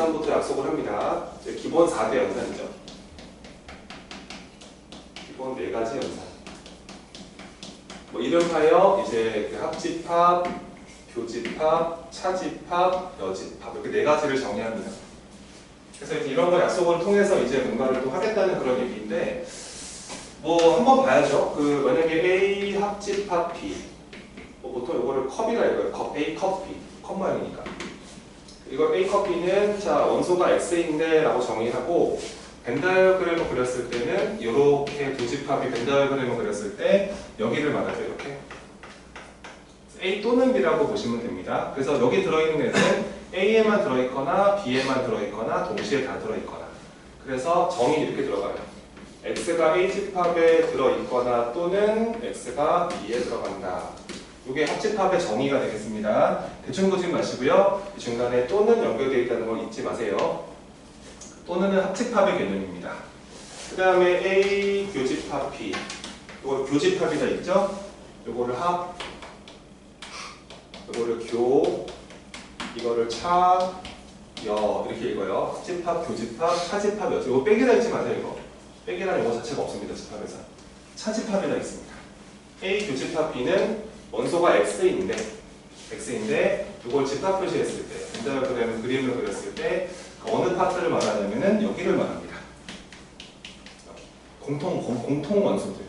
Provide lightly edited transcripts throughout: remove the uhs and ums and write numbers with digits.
연산부터 약속을 합니다. 이제 기본 4대 연산이죠. 기본 4가지 연산. 뭐 이름하여 이제 그 합집합, 교집합, 차집합, 여집합 이렇게 4가지를 정의합니다. 그래서 이제 이런 거 약속을 통해서 이제 뭔가를 또 하겠다는 그런 얘기인데, 뭐 한번 봐야죠. 그 만약에 A 합집합 B, 뭐 보통 이거를 컵이라 읽어요. A 컵 B, 컵 모양이니까. 이거 A 컵 B는 자 원소가 X인데 라고 정의하고, 벤 다이어그램을 그렸을 때는 이렇게 두 집합이 벤 다이어그램을 그렸을 때 여기를 말하죠. 이렇게 A 또는 B라고 보시면 됩니다. 그래서 여기 들어있는 애는 A에만 들어있거나 B에만 들어있거나 동시에 다 들어있거나, 그래서 정의 이렇게 들어가요. X가 A 집합에 들어있거나 또는 X가 B에 들어간다. 이게 합집합의 정의가 되겠습니다. 대충 보지 마시고요. 중간에 또는 연결되어 있다는 걸 잊지 마세요. 또는은 합집합의 개념입니다. 그 다음에 A 교집합 B, 이거 교집합이다 있죠? 이거를 합, 이거를 교, 이거를 차, 여 이렇게 읽어요. 합집합, 교집합, 차집합, 여. 이거 빼기다 있지 마세요. 이거 빼기라는 용어 자체가 없습니다. 집합에서 차집합이다 있습니다. A 교집합 B는 원소가 X인데 이걸 집합 표시했을 때, 벤 다이어그램 그림을 그렸을 때 어느 파트를 말하냐면은 여기를 말합니다. 공통 원소들.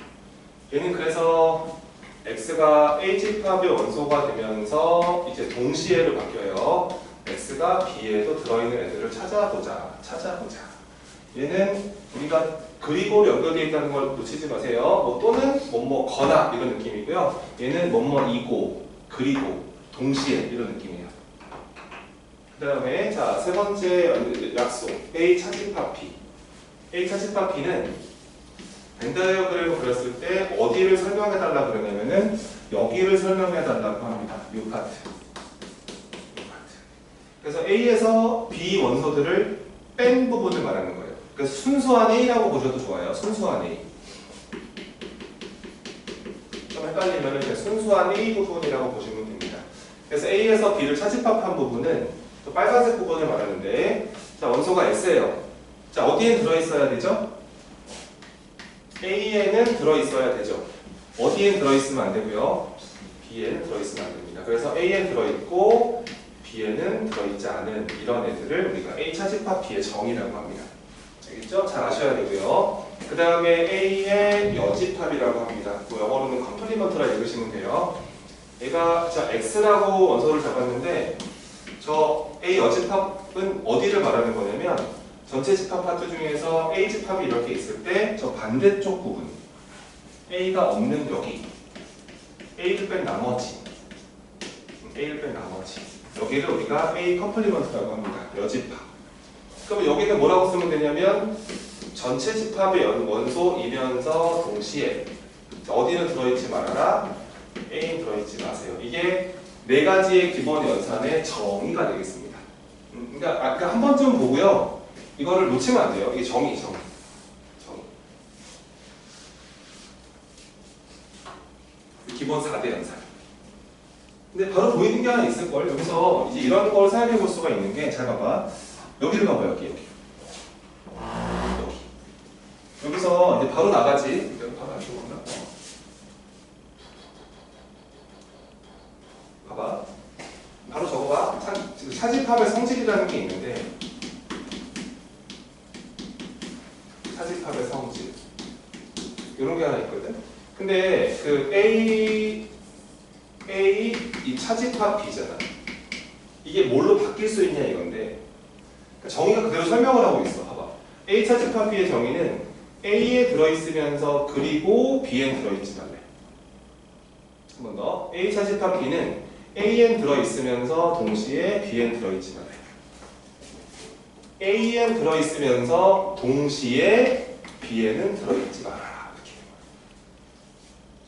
얘는 그래서 X가 A 집합의 원소가 되면서 이제 동시에로 바뀌어요. X가 B에도 들어있는 애들을 찾아보자. 얘는 우리가 그리고로 연결되어 있다는 걸 놓치지 마세요. 뭐 또는 뭐거나 이런 느낌이고요. 얘는 뭐이고 그리고 동시에 이런 느낌이에요. 그 다음에 자, 세 번째 약속 A 차집합 B. A 차집합 B는 벤 다이어그램을 그렸을 때 어디를 설명해 달라고 그러냐면은 여기를 설명해 달라고 합니다. 이 파트. 그래서 A에서 B 원소들을 뺀 부분을 말하는 거예요. 그래서 순수한 A라고 보셔도 좋아요. 순수한 A. 좀 헷갈리면 순수한 A 부분이라고 보시면 됩니다. 그래서 A에서 B를 차집합한 부분은 또 빨간색 부분을 말하는데, 자 원소가 S예요. 자 어디에 들어있어야 되죠? A에는 들어있어야 되죠. 어디에 들어있으면 안 되고요. B에는 들어있으면 안 됩니다. 그래서 A에 들어있고 B에는 들어있지 않은 이런 애들을 우리가 A 차집합 B의 정의라고 합니다. 알겠죠? 잘 아셔야 되고요. 그 다음에 A의 여집합이라고 합니다. 뭐 영어로는 컴플리먼트라 읽으시면 돼요. 얘가 자 X라고 원소를 잡았는데, 저 A 여집합은 어디를 말하는 거냐면 전체 집합 파트 중에서 A 집합이 이렇게 있을 때 저 반대쪽 부분, A가 없는 여기, A를 뺀 나머지, 여기를 우리가 A 컴플리먼트라고 합니다. 여집합. 그럼 여기는 뭐라고 쓰면 되냐면 전체 집합의 원소이면서 동시에 어디는 들어있지 말아라, A는 들어있지 마세요. 이게 4가지의 기본 연산의 정의가 되겠습니다. 그러니까 아까 한 번쯤 보고요. 이거를 놓치면 안 돼요. 이게 정의. 기본 4대 연산. 근데 바로 보이는 게 하나 있을걸. 여기서 이제 이런 걸 사용해 볼 수가 있는 게, 잘 봐봐. 여기를 봐봐. 여기. 여기서 이제 바로 나가지. 봐봐. 봐봐. 바로 적어봐. 차집합의 성질이라는 게 있는데, 차집합의 성질 이런 게 하나 있거든. 근데 그 A 이 차집합 B잖아. 이게 뭘로 바뀔 수 있냐 이건데, 그러니까 정의가 그대로 설명을 하고 있어. 봐봐. A 차집합 B의 정의는 A에 들어있으면서 그리고 B엔 들어있지 말래. 한 번 더. A 차집합 B는 A엔 들어있으면서 동시에 B엔 들어있지 말래. A엔 들어있으면서 동시에 B에는 들어있지 마라.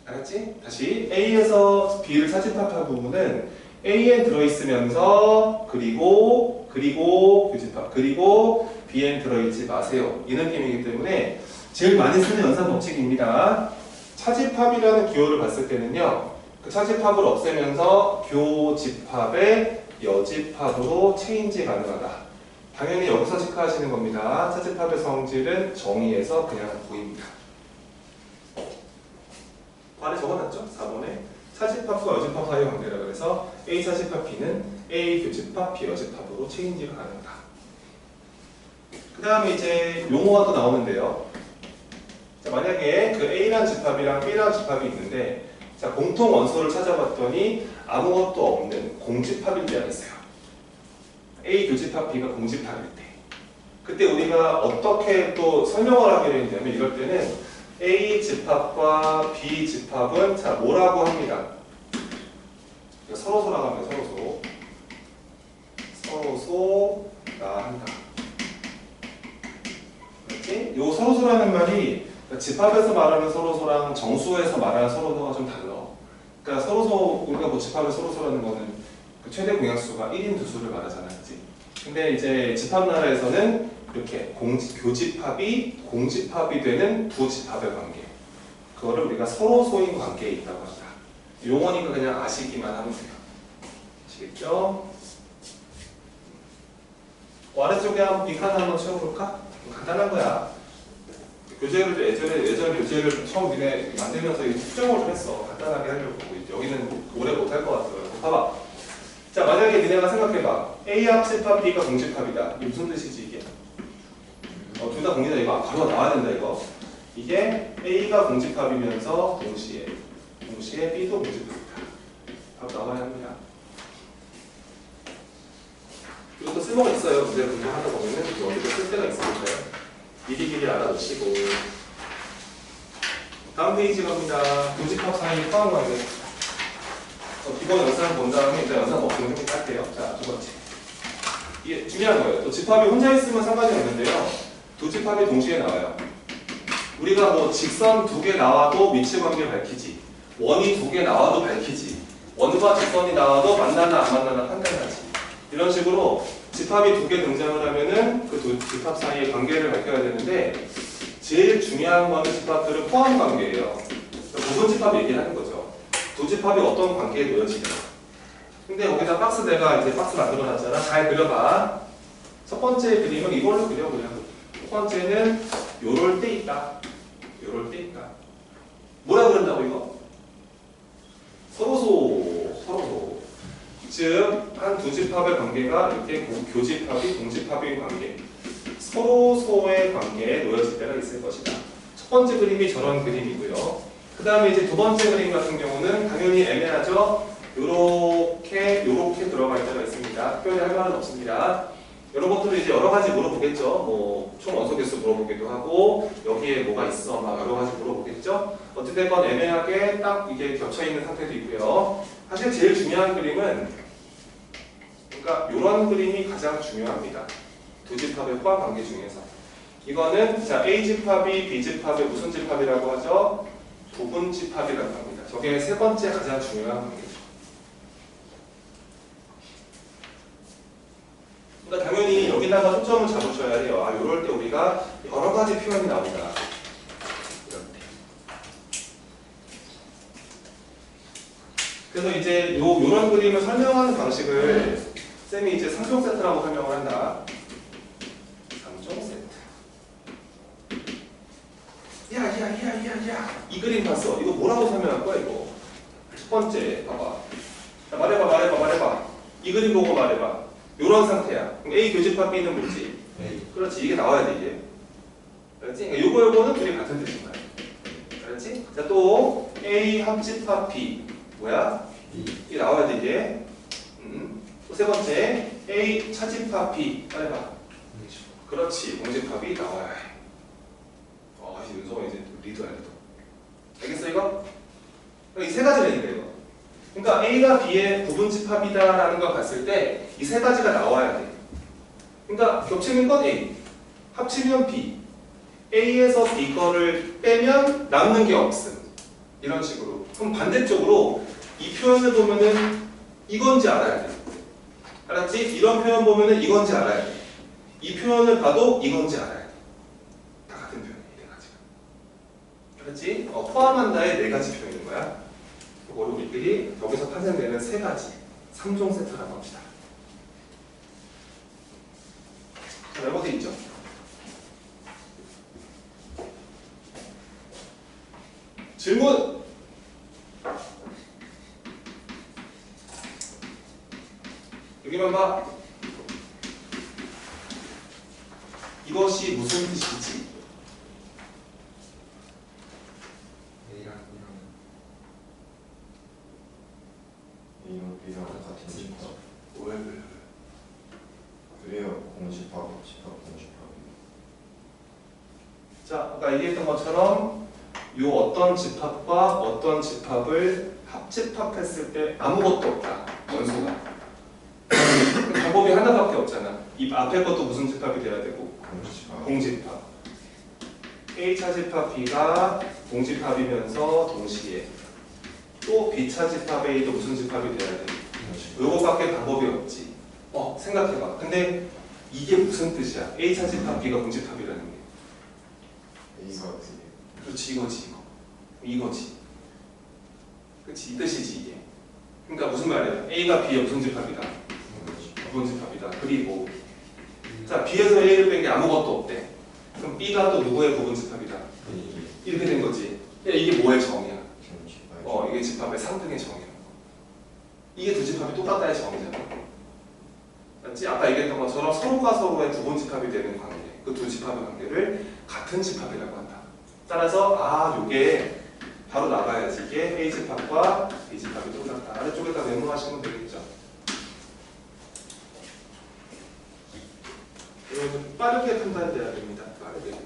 알았지? 다시 A에서 B를 차집합한 부분은 A엔 들어있으면서 그리고 교집합, 그리고 B엔 들어있지 마세요. 이 느낌이기 때문에 제일 많이 쓰는 연산 법칙입니다. 차집합이라는 기호를 봤을 때는요, 그 차집합을 없애면서 교집합의 여집합으로 체인지 가능하다. 당연히 여기서 체크하시는 겁니다. 차집합의 성질은 정의에서 그냥 보입니다. 발에 적어놨죠? 4번에 차집합과 여집합 사이의 관계라 그래서 A 차집합 B는 A 교집합 B 여집합으로 체인지가 가능하다. 그 다음에 이제 용어가 또 나오는데요. 자, 만약에 그 A라는 집합이랑 B라는 집합이 있는데 자, 공통 원소를 찾아봤더니 아무것도 없는 공집합일 때가 있어요. A 교집합 B가 공집합일 때. 그때 우리가 어떻게 또 설명을 하기로 했냐면 이럴 때는 A 집합과 B 집합은 자 뭐라고 합니다. 서로소라고 하면 서로소라 한다. 그렇지? 요 서로소라는 말이 집합에서 말하는 서로소랑 정수에서 말하는 서로소가 좀 달라. 그러니까 서로소 우리가 뭐 집합의 서로소라는 거는 그 최대 공약수가 1인 두수를 말하잖아, 그렇지? 근데 이제 집합나라에서는 이렇게 교집합이 공집합이 되는 두 집합의 관계, 그거를 우리가 서로소인 관계에 있다고 한다. 용어니까 그냥 아시기만 하면 돼요. 아시겠죠? 아래쪽에 한번 빈칸 한번 채워볼까? 간단한 거야. 교재를 예전에 교재를 처음 니네 만들면서 수정을 좀 했어. 간단하게 하려고. 여기는 오래 못할 것 같아요. 봐봐. 자, 만약에 니네가 생각해봐. A 합집합 B가 공집합이다. 이게 무슨 뜻이지 이게? 둘 다 공이다. 이거 바로 나와야 된다 이거. 이게 A가 공집합이면서 동시에 B도 공집합이다. 바로 나와야 합니다. 그리고 또 쓸모가 있어요. 문제를 분석하다 보면은 여기도 쓸 때가 있으니까요. 미리미리 알아두시고. 다음 페이지 갑니다. 교집합 사이 포함 관계. 이번 영상을 본 다음에 일단 영상 없으면 좀 할게요. 자, 두 번째. 이게 중요한 거예요. 또 집합이 혼자 있으면 상관이 없는데요. 두 집합이 동시에 나와요. 우리가 뭐 직선 2개 나와도 위치 관계 밝히지. 원이 2개 나와도 밝히지. 원과 직선이 나와도 만나나 안 만나나 판단하지. 이런 식으로 집합이 2개 등장을 하면은 그 두 집합 사이의 관계를 밝혀야 되는데 제일 중요한 거는 집합들은 포함 관계예요. 부분 집합 얘기하는 거죠. 두 집합이 어떤 관계에 놓여지냐. 근데 여기다 박스 내가 이제 박스 만들어 놨잖아. 잘 그려봐. 첫 번째 그림은 이걸로 그려 그냥. 첫 번째는 요럴 때 있다. 요럴 때 있다. 뭐라 그런다고 이거? 서로소. 즉, 한 두 집합의 관계가 이렇게 교집합이 공집합의 관계, 서로소의 관계에 놓여질 때가 있을 것이다. 첫 번째 그림이 저런 그림이고요. 그 다음에 이제 두 번째 그림 같은 경우는 당연히 애매하죠. 요렇게 들어갈 때가 있습니다. 특별히 할 말은 없습니다. 이런 것들을 이제 여러 가지 물어보겠죠. 뭐 총 원소 개수 물어보기도 하고 여기에 뭐가 있어 막 여러 가지 물어보겠죠. 어찌됐건 애매하게 딱 이게 겹쳐 있는 상태도 있고요. 사실 제일 중요한 그림은 그러니까 이런 그림이 가장 중요합니다. 두 집합의 포함 관계 중에서 이거는 자 A 집합이 B 집합의 무슨 집합이라고 하죠? 부분 집합이라고 합니다. 저게 세 번째 가장 중요한 관계죠. 그러니까 당연히 여기다가 초점을 잡으셔야 해요. 아, 이럴 때 우리가 여러 가지 표현이 나온다. 이럴 때. 그래서 이제 요런 그림을 설명하는 방식을 쌤이 이제 3종 세트라고 설명을 한다. 3종 세트. 야. 이 그림 봤어? 이거 뭐라고 설명할 거야, 이거? 첫 번째, 봐봐. 자, 말해봐. 이 그림 보고 말해봐. 요런 상태야. 그럼 A 교집합 B는 뭐지? A. 그렇지, 이게 나와야 돼, 이게. 그렇지? 그러니까 요거는 둘이 같은 뜻인 거야. 그렇지? 자, 또 A 합집합 B. 뭐야? B. 이게 나와야 돼, 이게. 또 세 번째, A 차집합 B. 말해봐. 그렇지, 공집합이 나와야 해. 이제 윤서가 이제 리드야, 리드. 알겠어, 이거? 이 세 가지라니까, 이거. 그러니까 A가 B의 부분 집합이다라는 걸 봤을 때 이 세 가지가 나와야 돼. 그러니까 겹치는 건 A, 합치면 B, A에서 B 거를 빼면 남는 게 없음. 이런 식으로. 그럼 반대쪽으로 이 표현을 보면은 이건지 알아야 돼. 알았지? 이런 표현 보면은 이건지 알아야 돼. 이 표현을 봐도 이건지 알아야 돼. 다 같은 표현이 네 가지가. 알았지? 포함한다의 네 가지 표현인 거야. 그거를 우리끼리 여기서 탄생되는 세 가지 3종 세트라고 합시다. 라고 돼 있죠. 질문! 여기만 봐. 이것이 무슨 뜻이지? A랑 같은 집합. 왜? 그래요. 공집합, 집합, 공집합. 자, 아까 얘기했던 것처럼 요 어떤 집합과 어떤 집합을 합집합했을 때 아무것도 없다. 원소가. 방법이 하나밖에 없잖아. 이 앞에 것도 무슨 집합이 돼야 되고? 공집합. 공집합. A차 집합 B가 공집합이면서 동시에 또 B차 집합 A도 무슨 집합이 돼야 돼? 요거밖에 방법이 없지. 생각해봐. 근데 이게 무슨 뜻이야? A차 집합 B가 공집합이라는 게. A가 그렇지, 이거지. 그렇지, 이 뜻이지 이게. 그러니까 무슨 말이야? A가 B의 무슨 집합이다? 부분집합이다. 그리고 자, B에서 A를 뺀 게 아무것도 없대. 그럼 B가 또 누구의 부분집합이다? 이렇게 된 거지. 이게 뭐의 정이야? 이게 집합의 상등의 정이야. 이게 두 집합이 똑같다의 정이잖아. 맞지? 아까 얘기했던 것처럼 서로가 서로의 부분집합이 되는 관계, 그 두 집합의 관계를 같은 집합이라고 한다. 따라서 요게 바로 나가야지. 이게 A 집합과 B 집합이 똑같다. 아래쪽에다 메모하시면 되겠죠. 이거는 빠르게 판단돼야 됩니다. 빠르게.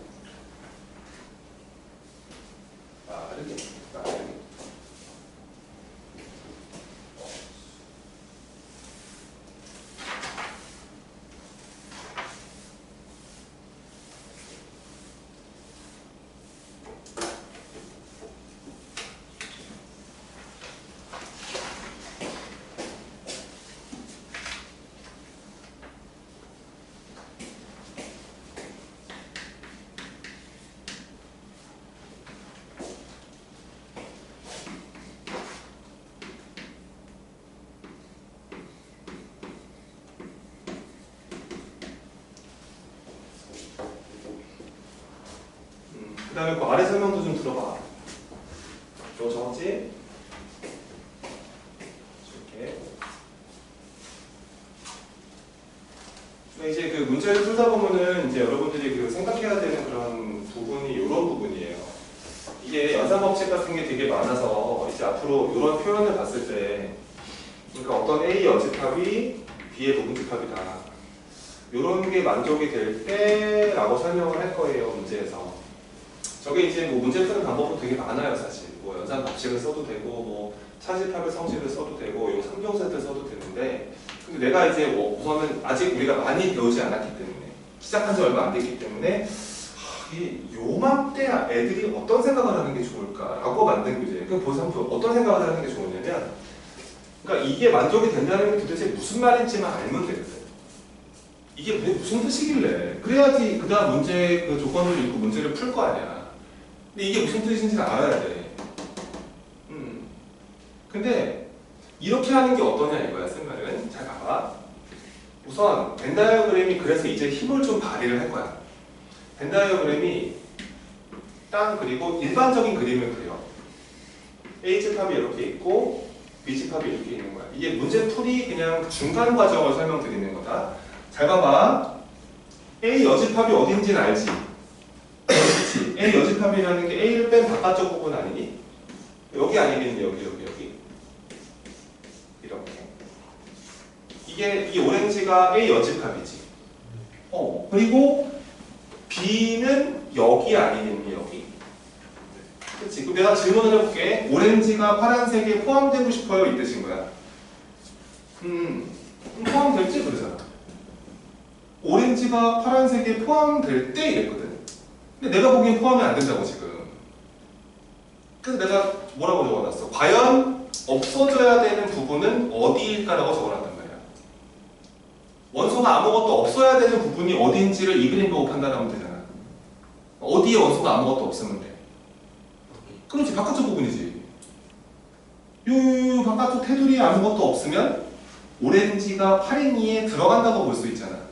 그 다음에 그 아래 설명도 좀 들어봐. 너 적었지? 이렇게. 이제 그 문제를 풀다 보면은 이제 여러분들이 그 생각해야 되는 그런 부분이 이런 부분이에요. 이게 연산 법칙 같은 게 되게 많아서 이제 앞으로 이런 표현을 봤을 때, 그러니까 어떤 A 여집합이 B의 부분집합이다. 이런 게 만족이 될 때라고 설명을 할 거예요, 문제에서. 저게 이제 뭐 문제 푸는 방법도 되게 많아요, 사실. 뭐 연산 법칙을 써도 되고, 뭐 차집합의 성질을 써도 되고, 요 3종세트를 써도 되는데, 근데 내가 이제 우선은 아직 우리가 많이 배우지 않았기 때문에, 시작한 지 얼마 안 됐기 때문에, 요맘때 애들이 어떤 생각을 하는 게 좋을까라고 만든 교재예요. 그럼 보세요, 어떤 생각을 하는 게 좋으냐면, 그러니까 이게 만족이 된다는 게 도대체 무슨 말인지만 알면 되거든. 이게 무슨 뜻이길래? 그래야지 그 다음 문제 그 조건을 읽고 문제를 풀 거 아니야. 근데 이게 무슨 뜻인지는 알아야 돼. 근데 이렇게 하는 게 어떠냐 이거야, 쓴 말은. 잘 봐봐. 우선 벤 다이어그램이 그래서 이제 힘을 좀 발휘를 할 거야. 벤 다이어그램이 딱 그리고 일반적인 그림을 그려. A 집합이 이렇게 있고 B 집합이 이렇게 있는 거야. 이게 문제 풀이 그냥 중간 과정을 설명드리는 거다. 잘 봐봐. A 여집합이 어딘지는 알지? 그렇지. A 여집합이라는 게 A를 뺀 바깥쪽 부분 아니니? 여기 아니겠니? 여기. 이렇게. 이 오렌지가 A 여집합이지. 그리고 B는 여기 아니겠니? 여기. 그렇지. 그럼 내가 질문을 해볼게. 오렌지가 파란색에 포함되고 싶어요? 이 뜻인 거야. 포함될지 그러잖아. 오렌지가 파란색에 포함될 때 이랬거든. 근데 내가 보기엔 포함이 안 된다고 지금. 그래서 내가 뭐라고 적어놨어? 과연 없어져야 되는 부분은 어디일까라고 적어놨단 말이야. 원소가 아무것도 없어야 되는 부분이 어디인지를 이 그림 보고 판단하면 되잖아. 어디에 원소가 아무것도 없으면 돼? 그렇지, 바깥쪽 부분이지. 요 바깥쪽 테두리에 아무것도 없으면 오렌지가 파랭이에 들어간다고 볼 수 있잖아.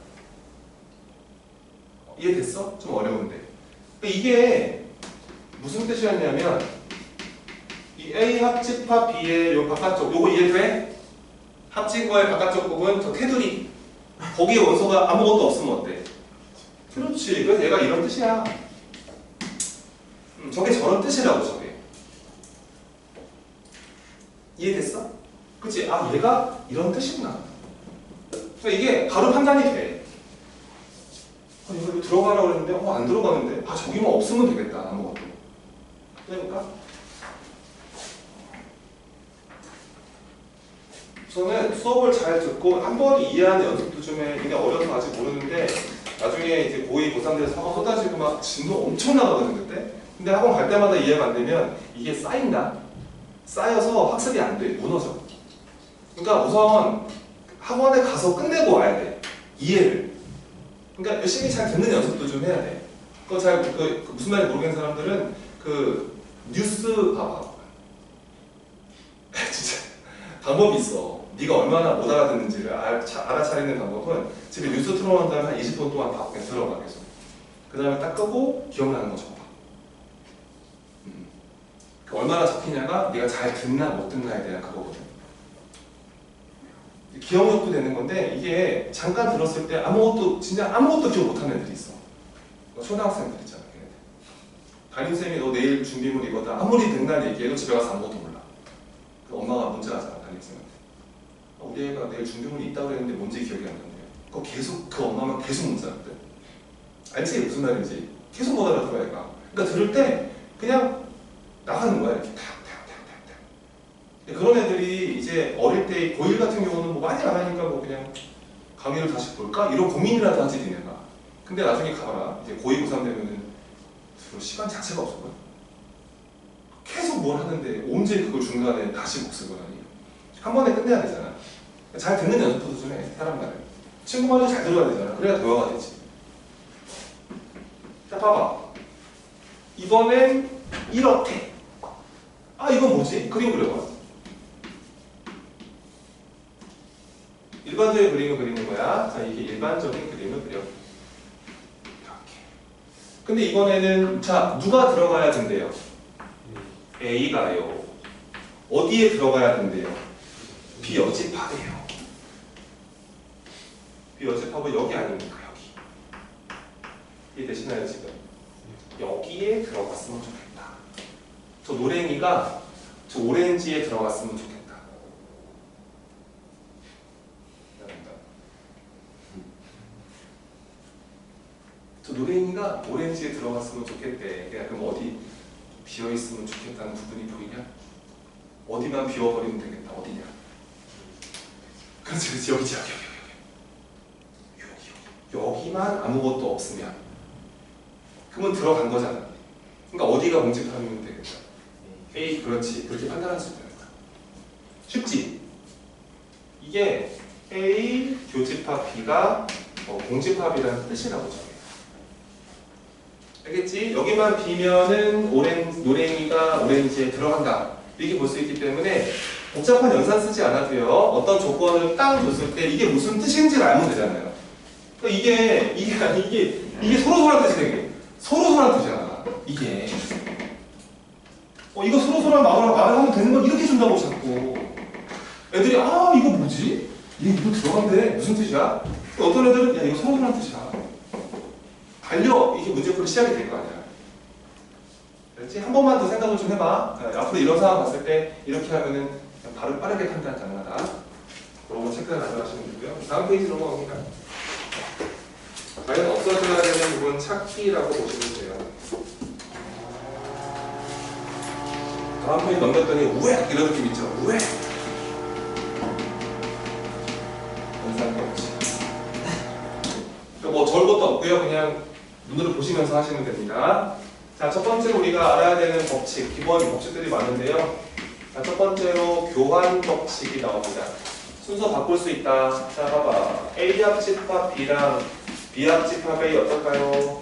이해됐어? 좀 어려운데. 그러니까 이게 무슨 뜻이었냐면 이 A 합집합 B의 요 바깥쪽 요거 이해돼? 합친 거의 바깥쪽 부분 저 테두리 거기에 원소가 아무것도 없으면 어때? 그렇지. 그래서 얘가 이런 뜻이야. 저게 저런 뜻이라고 저게. 이해됐어? 그치? 아 얘가 이런 뜻이구나. 그래서 이게 바로 판단이 돼. 이거 들어가라고 그랬는데 안 들어가는데 아 저기만 없으면 되겠다. 아무것도. 해볼까? 우선은 수업을 잘 듣고 한 번 이해하는 연습도 좀 해. 이게 어려서 아직 모르는데 나중에 이제 고2, 고3 돼서 학원 쏟아지고 막 진도 엄청 나가거든 그때. 근데 학원 갈 때마다 이해가 안 되면 이게 쌓인다. 쌓여서 학습이 안 돼. 무너져. 그러니까 우선 학원에 가서 끝내고 와야 돼. 이해를. 그러니까 열심히 잘 듣는 연습도 좀 해야 돼. 그거 잘 무슨 말인지 모르겠는 사람들은 그 뉴스 봐봐. 진짜 방법이 있어. 네가 얼마나 못 알아듣는지를 알아차리는 방법은 집에 뉴스 틀어놓은 다음에 한 20분 동안 봐. 그냥 들어가 계속. 그 다음에 딱 끄고 기억나는 거 적어봐. 얼마나 적히냐가 네가 잘 듣나 못 듣나에 대한 그거거든. 기억력도 되는 건데 이게 잠깐 들었을 때 아무것도 진짜 아무것도 기억 못하는 애들이 있어. 초등학생들 있잖아. 걔네들. 담임쌤이 너 내일 준비물 이거다 아무리 백날 얘기해도 집에 가서 아무것도 몰라. 그 엄마가 문자하잖아 담임쌤한테. 우리 애가 내일 준비물이 있다고 그랬는데 뭔지 기억이 안 나네요. 그거 계속 그 엄마만 계속 문자한대. 알지 무슨 말인지 계속 못 알아들어 애가. 그러니까 들을 때 그냥 나가는 거야 이렇게 탁탁탁탁탁. 그런 애들이 이제 어릴 때 고1 같은 경우는 뭐 많이 안 하니까 뭐 그냥 강의를 다시 볼까 이런 고민이라도 하지 니네가. 근데 나중에 가봐라 이제 고2, 고3 되면은 시간 자체가 없을 거야. 계속 뭘 하는데 언제 그걸 중간에 다시 목 쓰고 나니 한 번에 끝내야 되잖아. 잘 듣는 연습도 좀 해 사람 말을. 친구 말도 잘 들어야 되잖아. 그래야 대화가 되지. 자 봐봐. 이번엔 이렇게. 아 이건 뭐지? 그림 그려봐. 일반적인 그림을 그리는 거야. 자 이게 일반적인 그림을 그려. 이렇게. 근데 이번에는 자 누가 들어가야 된대요? A가요. 어디에 들어가야 된대요? 비여집합이에요. 비여집합은 여기 아닙니까? 여기. 이해되시나요 지금? 여기에 들어갔으면 좋겠다. 저 노랭이가 저 오렌지에 들어갔으면 좋겠다. 저 노랭이가 오렌지에 들어갔으면 좋겠대. 그럼 어디 비어있으면 좋겠다는 부분이 보이냐? 어디만 비워버리면 되겠다. 어디냐? 그렇지 그렇지 여기지 여기. 여기만 아무것도 없으면 그러면 들어간 거잖아. 그러니까 어디가 공집합이면 되겠다. A 그렇지 그렇게 판단할 수 있다. 쉽지? 이게 A 교집합 B가 공집합이라는 뜻이라고 정해. 알겠지? 여기만 비면은 노랭이가 오렌지에 들어간다. 이렇게 볼 수 있기 때문에 복잡한 연산 쓰지 않아도요. 어떤 조건을 딱 줬을 때 이게 무슨 뜻인지를 알면 되잖아요. 그러니까 이게 서로서란 뜻이네. 서로서란 뜻이야. 이게 이거 서로서란 말을 하면 되는 건 이렇게 준다고 자꾸 애들이 아 이거 뭐지? 이거 들어간대 무슨 뜻이야? 어떤 애들은 야 이거 서로서란 뜻이야. 이게 문제풀이 시작이 될 거 아니야. 그렇지? 한 번만 더 생각을 좀 해봐. 앞으로 이런 상황 봤을 때 이렇게 하면은 바로 빠르게 판단 가능하다. 그런 거 체크를 가져가시면 되고요. 다음 페이지 넘어갑니다. 과연 없어져야 되는 부분 찾기라고 보시면 돼요. 다음 페이지 넘겼더니 우에 이런 느낌 있죠? 우에 연산도 없지. 뭐 절 것도 없고요. 그냥 눈으로 보시면서 하시면 됩니다. 자, 첫 번째로 우리가 알아야 되는 법칙, 기본 법칙들이 많은데요. 자, 첫 번째로 교환 법칙이 나옵니다. 순서 바꿀 수 있다. 자, 봐봐. A 합집합 B랑 B 합집합 A 어떨까요?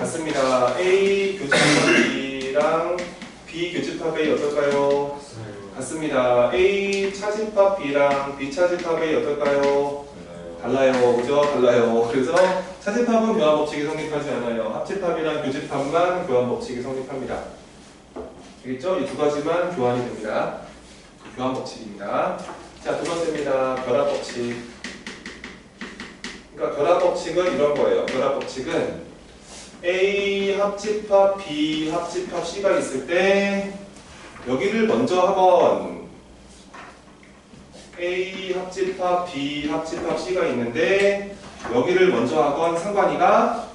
같습니다. A 교집합 B랑 B 교집합 A 어떨까요? 같습니다. A 차집합 B랑 B 차집합 A 어떨까요? 달라요. 그죠? 달라요. 그래서 차집합은 교환 법칙이 성립하지 않아요. 합집합이랑 교집합만 교환 법칙이 성립합니다. 알겠죠? 이 두 가지만 교환이 됩니다. 교환 법칙입니다. 자, 두 번째입니다. 결합 법칙. 그러니까 결합 법칙은 이런 거예요. 결합 법칙은 A 합집합 B 합집합 C가 있을 때 여기를 먼저 하건 A 합집합 B 합집합 C가 있는데 여기를 먼저 하건 상관이가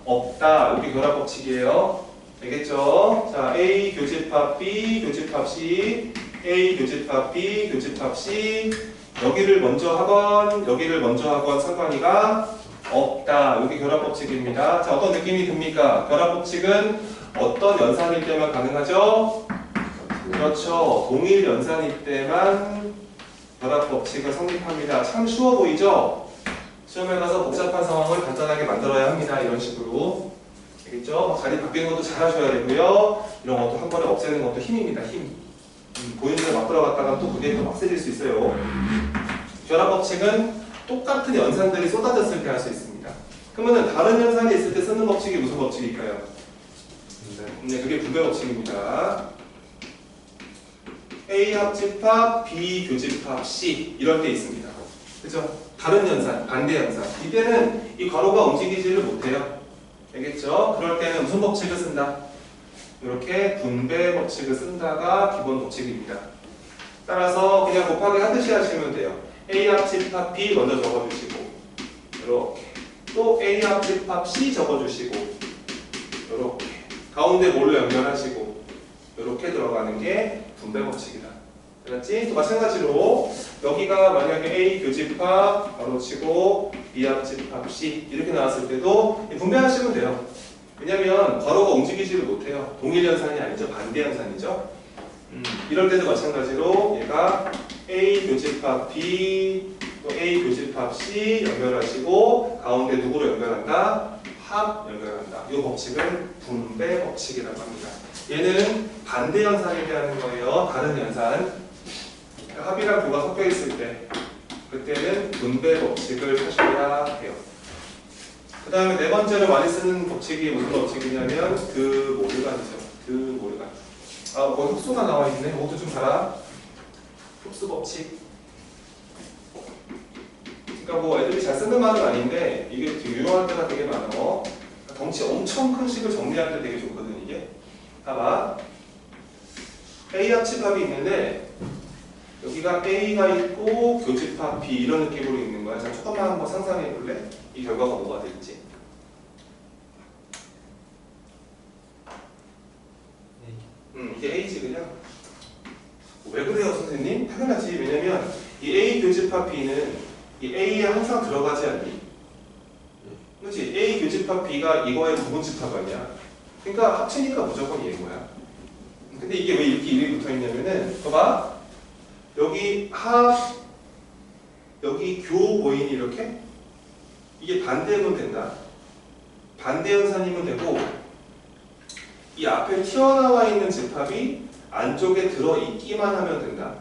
없다. 이게 결합 법칙이에요. 알겠죠? 자, A 교집합 B 교집합 C A 교집합 B 교집합 C 여기를 먼저 하건 여기를 먼저 하건 상관이가 없다. 이게 결합 법칙입니다. 자, 어떤 느낌이 듭니까? 결합 법칙은 어떤 연산일 때만 가능하죠? 그렇죠. 동일 연산일 때만 결합 법칙은 성립합니다. 참 쉬워 보이죠? 시험에 가서 복잡한 상황을 간단하게 만들어야 합니다. 이런 식으로. 알겠죠? 자리 바뀌는 것도 잘 하셔야 되고요. 이런 것도 한 번에 없애는 것도 힘입니다. 힘. 보이는 대로 막 들어갔다가 또 그게 또 막 세질 수 있어요. 결합 법칙은 똑같은 연산들이 쏟아졌을 때 할 수 있습니다. 그러면 다른 연산이 있을 때 쓰는 법칙이 무슨 법칙일까요? 네, 그게 분배 법칙입니다. A 합집합, B 교집합, C 이럴 때 있습니다. 그죠? 다른 연산, 반대 연산. 이때는 이 괄호가 움직이지를 못해요. 알겠죠? 그럴 때는 무슨 법칙을 쓴다? 이렇게 분배 법칙을 쓴다가 기본 법칙입니다. 따라서 그냥 곱하기 하듯이 하시면 돼요. A 합집합 B 먼저 적어주시고 이렇게 또 A 합집합 C 적어주시고 이렇게 가운데 뭘로 연결하시고 이렇게 들어가는 게 분배 법칙이다. 알았지? 또 마찬가지로 여기가 만약에 A 교집합 바로 치고 B 합집합 C 이렇게 나왔을 때도 분배하시면 돼요. 왜냐면 괄호가 움직이지를 못해요. 동일 연산이 아니죠. 반대 연산이죠. 이럴 때도 마찬가지로 얘가 A 교집합 B 또 A 교집합 C 연결하시고 가운데 누구로 연결한다? 합 연결한다. 이 법칙을 분배 법칙이라고 합니다. 얘는 반대 연산일 때 하는 거예요. 다른 연산. 합이랑 교가 섞여 있을 때 그때는 분배 법칙을 하셔야 해요. 그 다음에 네 번째로 많이 쓰는 법칙이 무슨 법칙이냐면 그 모르간이죠. 그 모르간. 아, 거기 흡수가 나와 있네. 이것도 좀 봐라. 흡수 법칙. 그러니까 뭐 애들이 잘 쓰는 말은 아닌데 이게 되게 유용할 때가 되게 많아. 덩치 엄청 큰 식을 정리할 때 되게 좋거든 이게. 봐봐. A 합집합이 있는데 여기가 A가 있고 교집합 B 이런 느낌으로 있는 거야. 자, 조금만 한번 상상해 볼래? 이 결과가 뭐가 될지. 이게 A지 그냥. 왜 그래요 선생님? 당연하지. 왜냐면 이 A 교집합 B는 이 A에 항상 들어가지 않니? 그렇지? A 교집합 B가 이거의 부분집합 아니야. 그러니까 합치니까 무조건 얘인 거야. 근데 이게 왜 이렇게 이름이 붙어 있냐면은 봐봐. 여기 합, 여기 교 보이니 이렇게? 이게 반대면 된다. 반대 연산이면 되고 이 앞에 튀어나와 있는 집합이 안쪽에 들어있기만 하면 된다.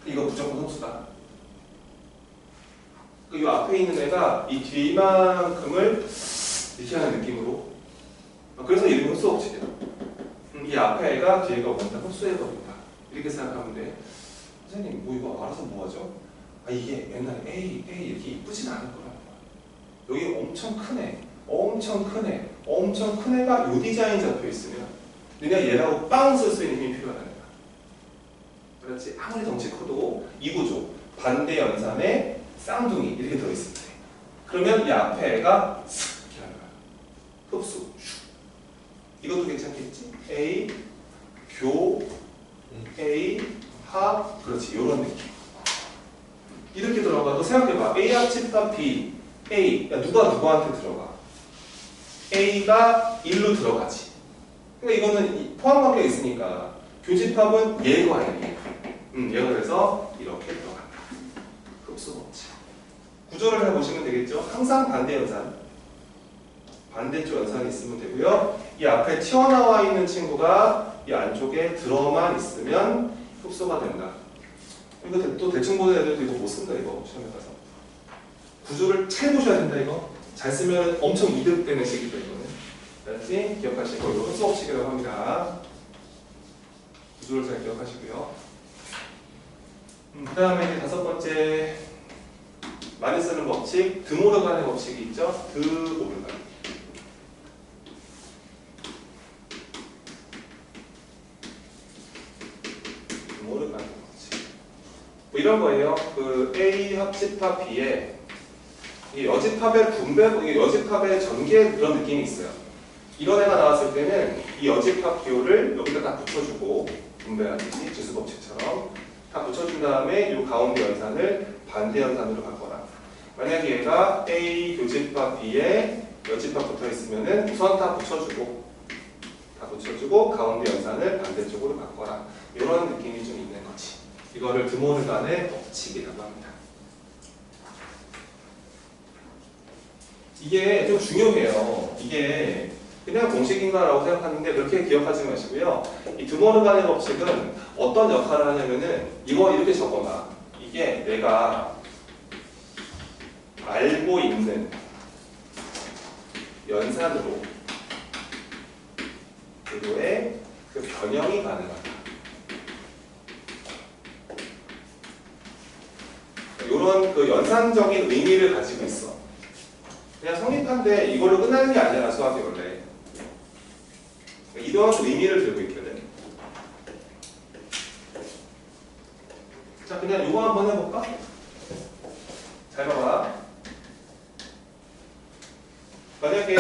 이거 무조건 흡수다. 이 앞에 있는 애가 이 뒤만큼을 이렇게 하는 느낌으로. 그래서 이름이 흡수 법칙이야. 이 앞에 애가 뒤에가 뭔가 흡수해버린다. 이렇게 생각하면 돼. 선생님, 뭐 이거 알아서 뭐하죠? 아, 이게 옛날에 A 이렇게 이쁘진 않을 거라는 거야. 여기 엄청 큰 애, 엄청 큰 애, 엄청 큰 애가 요 디자인 잡혀 있으면 그냥 얘라고 빵 쓸 수 있는 힘이 필요하다는 거야. 그렇지? 아무리 덩치 커도 이 구조, 반대 연산에 쌍둥이 이렇게 들어있을 때 그러면 이 앞에 애가 슥 이렇게 하는 거야. 흡수. 이것도 괜찮겠지? A, 교, A, 합, 그렇지. 요런 느낌. 이렇게 들어가도 생각해봐. A 합집합 B, A. 야, 누가 누구한테 들어가? A가 1로 들어가지. 그러니까 이거는 포함관계가 있으니까 교집합은 얘가 아니야. 얘가 그래서 이렇게 들어간다. 흡수 법칙. 구조를 잘 보시면 되겠죠? 항상 반대 연산. 반대쪽 연산이 있으면 되고요. 이 앞에 튀어나와 있는 친구가 이 안쪽에 들어만 있으면 흡수가 된다. 이거 또 대충 보는 애들도 이거 못 쓴다 이거 시험에 가서. 구조를 잘 보셔야 된다 이거. 잘 쓰면 엄청 이득되는 식이다 이거는. 알았지? 기억하시고 이거 수업식이라고 합니다. 구조를 잘 기억하시고요. 그 다음에 이제 다섯 번째 많이 쓰는 법칙 드모르간의 법칙이 있죠. 드모르간. 드모르간의 법칙. 뭐 이런 거예요. 그 A 합집합 B에 이 여집합의 분배, 이게 여집합의 전개 그런 느낌이 있어요. 이런 애가 나왔을 때는 이 여집합 기호를 여기다 딱 붙여주고 분배하듯이 지수법칙처럼 딱 붙여준 다음에 이 가운데 연산을 반대 연산으로 바꿔라. 만약에 얘가 A 교집합 B에 여집합 붙어 있으면은 우선 다 붙여주고 가운데 연산을 반대쪽으로 바꿔라. 이런 느낌이 좀 있는 거지. 이거를 드모르간의 법칙이라고 합니다. 이게 좀 중요해요. 이게 그냥 공식인가라고 생각하는데 그렇게 기억하지 마시고요. 이 드모르간의 법칙은 어떤 역할을 하냐면은 이거 이렇게 적어놔. 이게 내가 알고 있는 연산으로 그거의 그 변형이 가능하다. 이런 그 연산적인 의미를 가지고 있어. 그냥 성립한데 이걸로 끝나는 게 아니잖아 수학이 원래. 이런 의미를 들고 있거든. 자 그냥 이거 한번 해볼까? 잘 봐봐. 만약에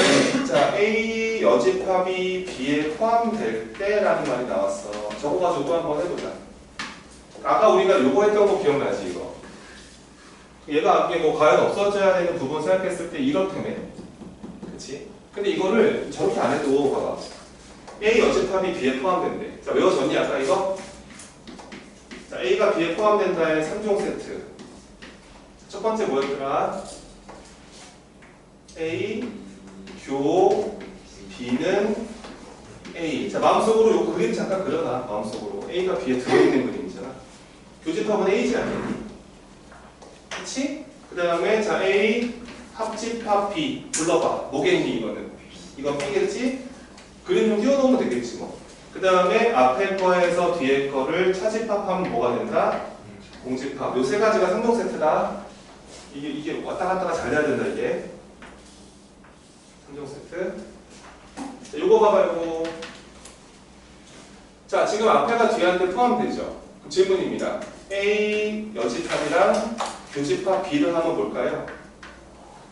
자 A 여집합이 B에 포함될 때라는 말이 나왔어. 저거 가지고 또 한번 해보자. 아까 우리가 요거 했던 거 기억나지 이거? 얘가 이게 뭐 과연 없어져야 되는 부분 생각했을 때 이렇다며. 그치? 근데 이거를 저렇게 안 해도 봐봐. A 여집합이 B에 포함된대. 자 외워졌니 아까 이거? 자 A가 B에 포함된다의 3종 세트. 첫 번째 뭐였더라? A 교 B는 A. 자 마음속으로 요 그림 잠깐 그려놔. 마음속으로 A가 B에 들어있는 그림이잖아. 교집합은 A지 않니? 그치? 그 다음에 자 A 합집합 B 불러봐. 뭐겠니 이거는? 이건 B겠지? 그림 좀 띄워놓으면 되겠지 뭐. 그 다음에 앞에 거에서 뒤에 거를 차집합하면 뭐가 된다? 공집합. 요 세 가지가 3종 세트다. 이게 왔다 갔다가 잘 돼야 된다 이게. 3종 세트. 자, 요거 봐봐요. 자 지금 앞에가 뒤한테 포함되죠? 질문입니다. A 여집합이랑 교집합 B를 하면 뭘까요?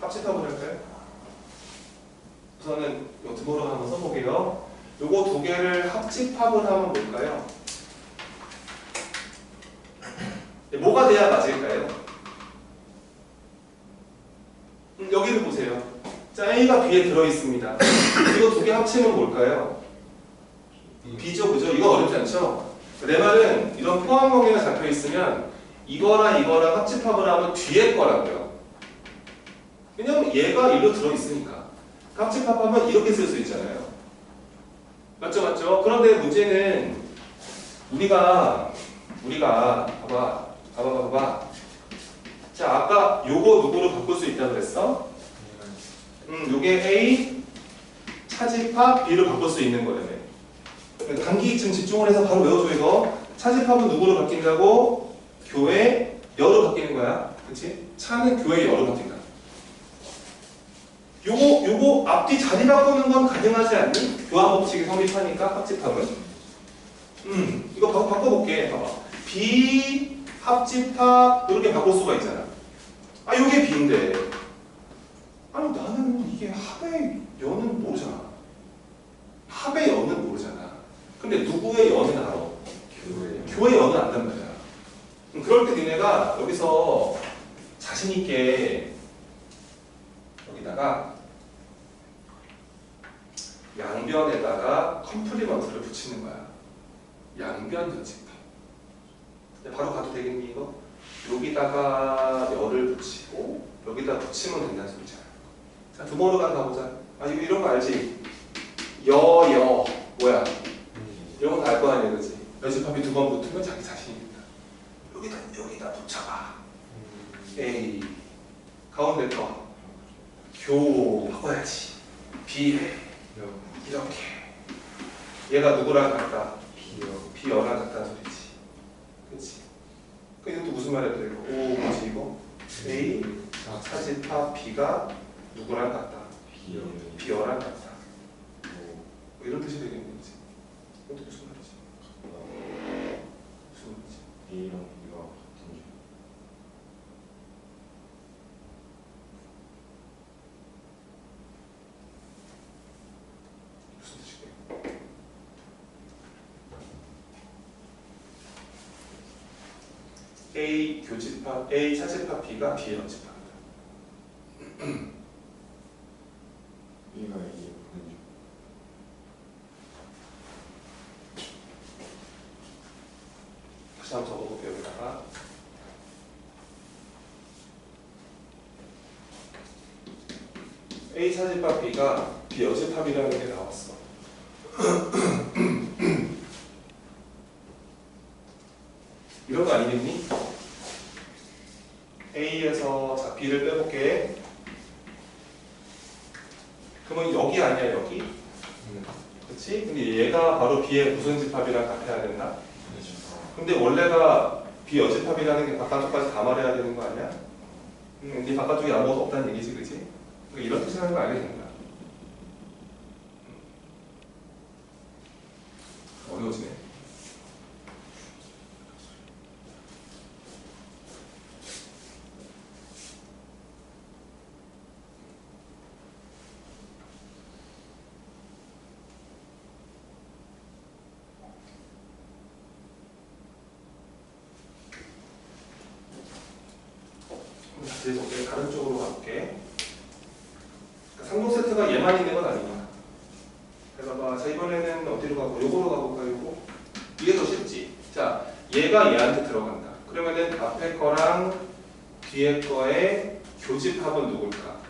합집합을 할까요? 우선은 요 드모르간 한번 써보게요. 요거 두 개를 합집합을 하면 뭘까요? 뭐가 돼야 맞을까요? 여기를 보세요. 자 A가 B에 들어있습니다. 이거 두 개 합치면 뭘까요? B죠, 그죠? 이거 어렵지 않죠? 내 말은 이런 포함 관계가 잡혀있으면 이거랑 이거랑 합집합을 하면 뒤에 거라고요. 왜냐면 얘가 이로 들어있으니까. 합집합하면 이렇게 쓸 수 있잖아요. 맞죠, 맞죠? 그런데 문제는 우리가 봐봐. 자 아까 요거 누구로 바꿀 수 있다고 그랬어? 요게 A 차집합 B로 바꿀 수 있는 거라며. 단기층 집중을 해서 바로 외워줘 이거. 차집합은 누구로 바뀐다고? 교회 여로 바뀌는 거야. 그치? 차는 교회 여로 바뀐다. 요거 앞뒤 자리 바꾸는 건 가능하지 않니? 교환 법칙이 성립하니까 합집합은. 이거 바꿔볼게. 봐봐. B 합집합 이렇게 바꿀 수가 있잖아. 아 요게 B인데. 아니 나는 이게 합의 여는 모르잖아. 합의 여는 모르잖아. 근데 누구의 여는 알아? 교회 여는 안단 말이야. 그럴 때 니네가 여기서 자신있게 여기다가 양변에다가 컴플리먼트를 붙이는 거야. 양변 여집합. 근데 바로 가도 되겠니 이거? 여기다가 열을 붙이고 여기다 붙이면 된다는 소리잖아. 자 드모르간 가보자. 아 이거 이런 거 알지? 여 뭐야? 이런 거 다 알 거 아니야, 그지? 여집합이 두 번 붙으면 자기 자신이 된다. 여기다 붙여봐. A 가운데 거 교 바꿔야지. 비례 이렇게 얘가 누구랑 같다? 비어랑 같다는 소리지. 그치? 그 이것도 무슨 말이야? 이거 오 뭐지 이거? A 차집합 B가 누구랑 같다? 비어랑 같다. 뭐 이런 뜻이 되겠는지. 이것도 무슨 말이지? 무슨 말이지? A랑 B가 같은 집. 무슨 뜻이게? A 교집합 A 차집합 B가 B의 연집합이다. B가 A의 분집. 다시 한번 적어볼게요. 여기다가 A 차집합 B가 B 여집합이라는 게 나왔어. 이런 거 아니겠니? A에서 자 B를 빼볼게. 그러면 여기 아니야 여기? 그렇지? 근데 얘가 바로 B의 무슨 집합이랑 같아야 된다? 근데 원래가 B 여집합이라는 게 바깥쪽까지 다 말해야 되는 거 아니야? 근데 바깥쪽에 아무것도 없다는 얘기지, 그렇지? 이런 뜻이라는 걸 알게 된다. 어려워지네. 그래서 다른 쪽으로 가볼게. 상동 세트가 얘만 있는 건 아니야. 그래서 봐. 자 이번에는 어디로 가고 요거로 가볼까 요거? 이게 더 쉽지. 자 얘가 얘한테 들어간다. 그러면은 앞에 거랑 뒤에 거의 교집합은 누굴까?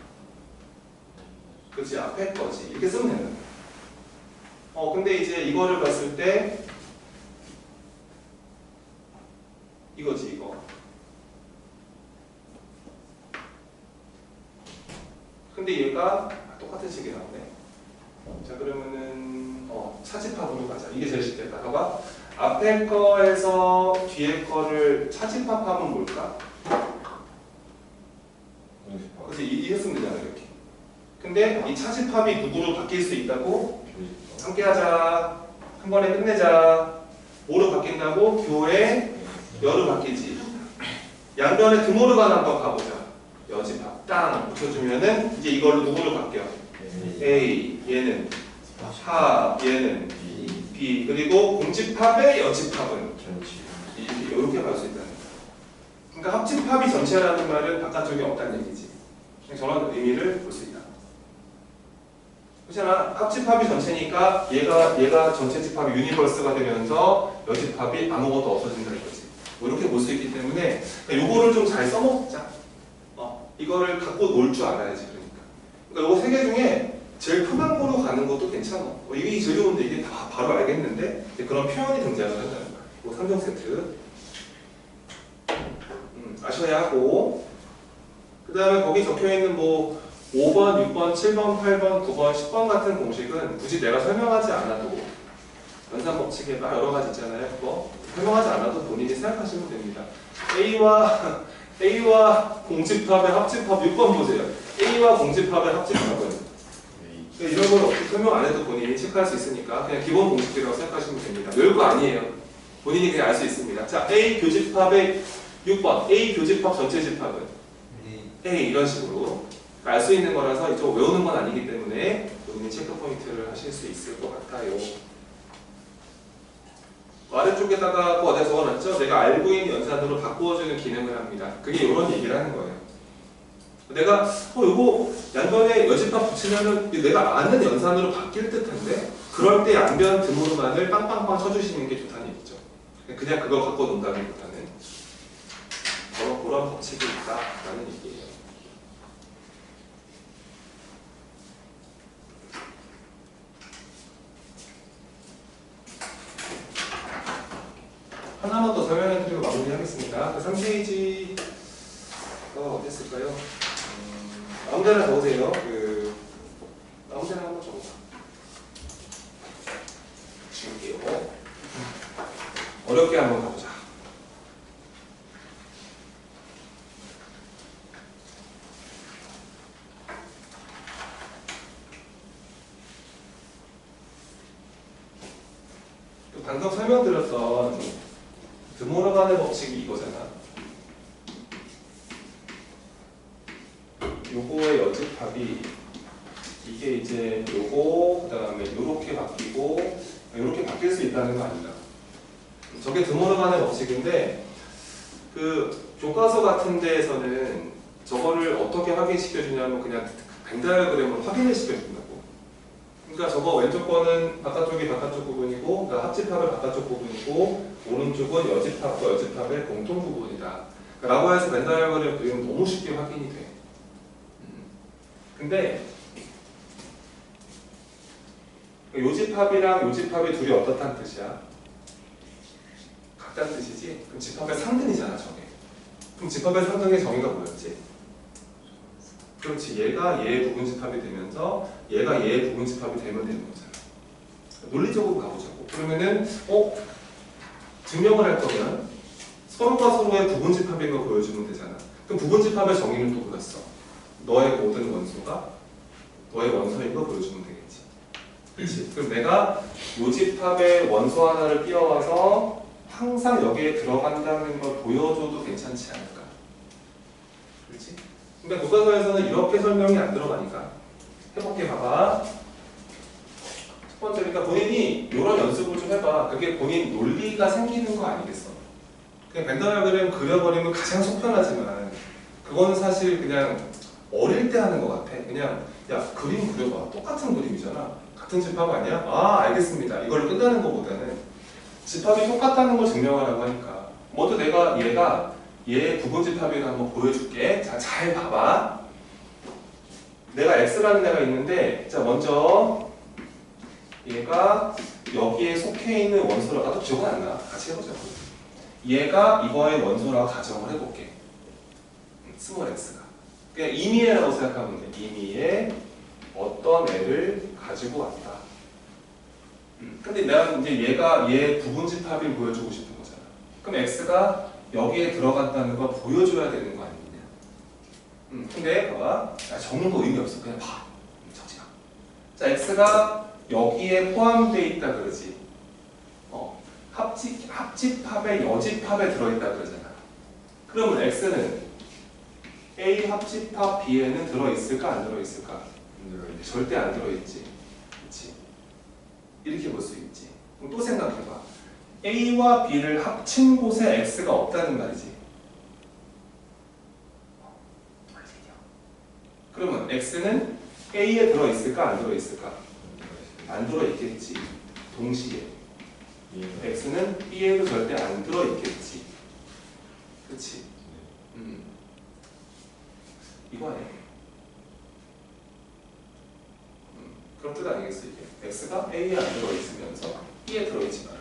그렇지 앞에 거지. 이렇게 쓰면 되는 거야. 근데 이제 이거를 봤을 때 이거지 이거. 근데 얘가 똑같은 식이 나오네. 자 그러면은 차집합으로 가자. 이게 제일 쉽겠다. 봐봐. 앞에 거에서 뒤에 거를 차집합하면 뭘까? 그래서 이게 쓰면 되잖아 이렇게. 근데 이 차집합이 누구로 바뀔 수 있다고? 함께하자. 한 번에 끝내자. 뭐로 바뀐다고? 교회 여로 바뀌지. 양변에 드모르간 한번 가보자. 여집합 땅 붙여주면은 이제 이걸로 누구로 바뀌어? A 얘는 합 얘는 B 그리고 공집합의 여집합은 이렇게 갈 수 있다는 거야. 그러니까 합집합이 전체라는 말은 바깥쪽에 없다는 얘기지. 저런 의미를 볼 수 있다. 그렇잖아. 합집합이 전체니까 얘가 전체 집합이 유니버스가 되면서 여집합이 아무것도 없어진다는 거지. 뭐 이렇게 볼 수 있기 때문에 요거를 좀 잘 써먹자. 이거를 갖고 놀 줄 알아야지. 그러니까 요거 세 개 중에 제일 편한 거로 가는 것도 괜찮아. 이게 제일 좋은데 이게 다 바로 알겠는데 그런 표현이 등장을 한다는 거야. 뭐 3종 세트 아셔야 하고 그 다음에 거기 적혀있는 뭐 5번, 6번, 7번, 8번, 9번, 10번 같은 공식은 굳이 내가 설명하지 않아도 연산 법칙에 막 여러 가지 있잖아요. 그거 설명하지 않아도 본인이 생각하시면 됩니다. A와 공집합의 합집합 6번 보세요. A와 공집합의 합집합은 이런 걸 어떻게 설명 안 해도 본인이 체크할 수 있으니까 그냥 기본 공식이라고 생각하시면 됩니다. 별거 아니에요. 본인이 그냥 알 수 있습니다. 자, A 교집합의 6번 A 교집합 전체 집합은 A 이런 식으로 알 수 있는 거라서 이쪽 외우는 건 아니기 때문에 본인이 체크 포인트를 하실 수 있을 것 같아요. 아래쪽에다가 어디에 적어놨죠? 내가 알고 있는 연산으로 바꾸어주는 기능을 합니다. 그게 이런 얘기를 하는 거예요. 내가 이거 양변에 여집합 붙이면은 내가 아는 연산으로 바뀔 듯한데 그럴 때 양변 드모르만을 빵빵빵 쳐주시는 게 좋다는 얘기죠. 그냥 그거 갖고 논다기보다는 그런 법칙이 있다라는 얘기예요. 하나만 더 설명해드리고 마무리하겠습니다. 그 3페이지가 어땠을까요? 아무데나 적으세요. 아무데나 한번 적어봐. 지울게요. 어렵게 한번 가보자. 방금 설명드렸던 드모르간의 법칙이 이거잖아. 요거의 여집합이 이게 이제 요거 그다음에 요렇게 바뀌고 요렇게 바뀔 수 있다는 거 아닌가? 저게 드모르간의 법칙인데 그 교과서 같은 데에서는 저거를 어떻게 확인시켜 주냐면 그냥 벤 다이어그램으로 확인을 시켜 준다고. 그러니까 저거 왼쪽 거는 바깥쪽이 바깥쪽 부분이고 그러니까 합집합의 바깥쪽 부분이고 오른쪽은 여집합과 여집합의 공통 부분이다 라고 해서 벤 다이어그램 그리면 너무 쉽게 확인이 돼. 근데 요집합이랑 요집합이 둘이 어떻다는 뜻이야? 같다는 뜻이지? 그럼 집합의 상등이잖아 저게. 그럼 집합의 상등의 정의가 뭐였지? 그렇지, 얘가 얘의 부분집합이 되면서 얘가 얘의 부분집합이 되면 되는 거잖아. 논리적으로 가보자고. 그러면은 증명을 할 거면 서로가 서로의 부분집합인 거 보여주면 되잖아. 그럼 부분집합의 정의는 또 그랬어. 너의 모든 원소가 너의 원소인 거 보여주면 되겠지. 그렇지? 그럼 내가 요집합의 원소 하나를 띄워와서 항상 여기에 들어간다는 걸 보여줘도 괜찮지 않을까? 그렇지? 근데 교과서에서는 이렇게 설명이 안 들어가니까 해볼게. 봐봐. 첫 번째, 그러니까 본인이 이런 연습을 좀 해봐. 그게 본인 논리가 생기는 거 아니겠어? 그냥 벤 다이어그램 그려버리면 가장 속편하지만 그거는 사실 그냥 어릴 때 하는 것 같아. 그냥 야 그림 그려봐. 똑같은 그림이잖아. 같은 집합 아니야? 아 알겠습니다. 이걸 끝나는 것보다는 집합이 똑같다는 걸 증명하라고 하니까 먼저 내가 얘가 얘 부분집합이를 한번 보여줄게. 자, 잘 봐봐. 내가 X라는 애가 있는데 자 먼저 얘가 여기에 속해 있는 원소를 또 기억은 안 나. 같이 해보자고. 얘가 이거의 원소라고 가정을 해볼게. 스몰 x가. 그냥 임의애라고 생각하면 돼. 임의애 어떤 애를 가지고 왔다. 근데 내가 이제 얘가 얘 부분집합을 보여주고 싶은 거잖아. 그럼 x가 여기에 들어갔다는 걸 보여줘야 되는 거 아니냐. 근데 봐봐. 적는 거 의미 없어. 그냥 봐. 적지 마. 자, x가 여기에 포함되어 있다 그러지. 합집합의 여집합에 들어있다 그러잖아. 그러면 x는 A 합집합 B에는 들어있을까 안 들어있을까? 절대 안 들어있지. 그렇지? 이렇게 볼 수 있지. 그럼 또 생각해봐. A와 B를 합친 곳에 X가 없다는 말이지. 그러면 X는 A에 들어있을까 안 들어있을까? 안 들어있겠지. 동시에 X는 B에도 절대 안 들어있겠지. 그렇지? 이거네. 그런 뜻 아니겠어 이게? X가 A에 안 들어있으면서 B에 들어있지 마라.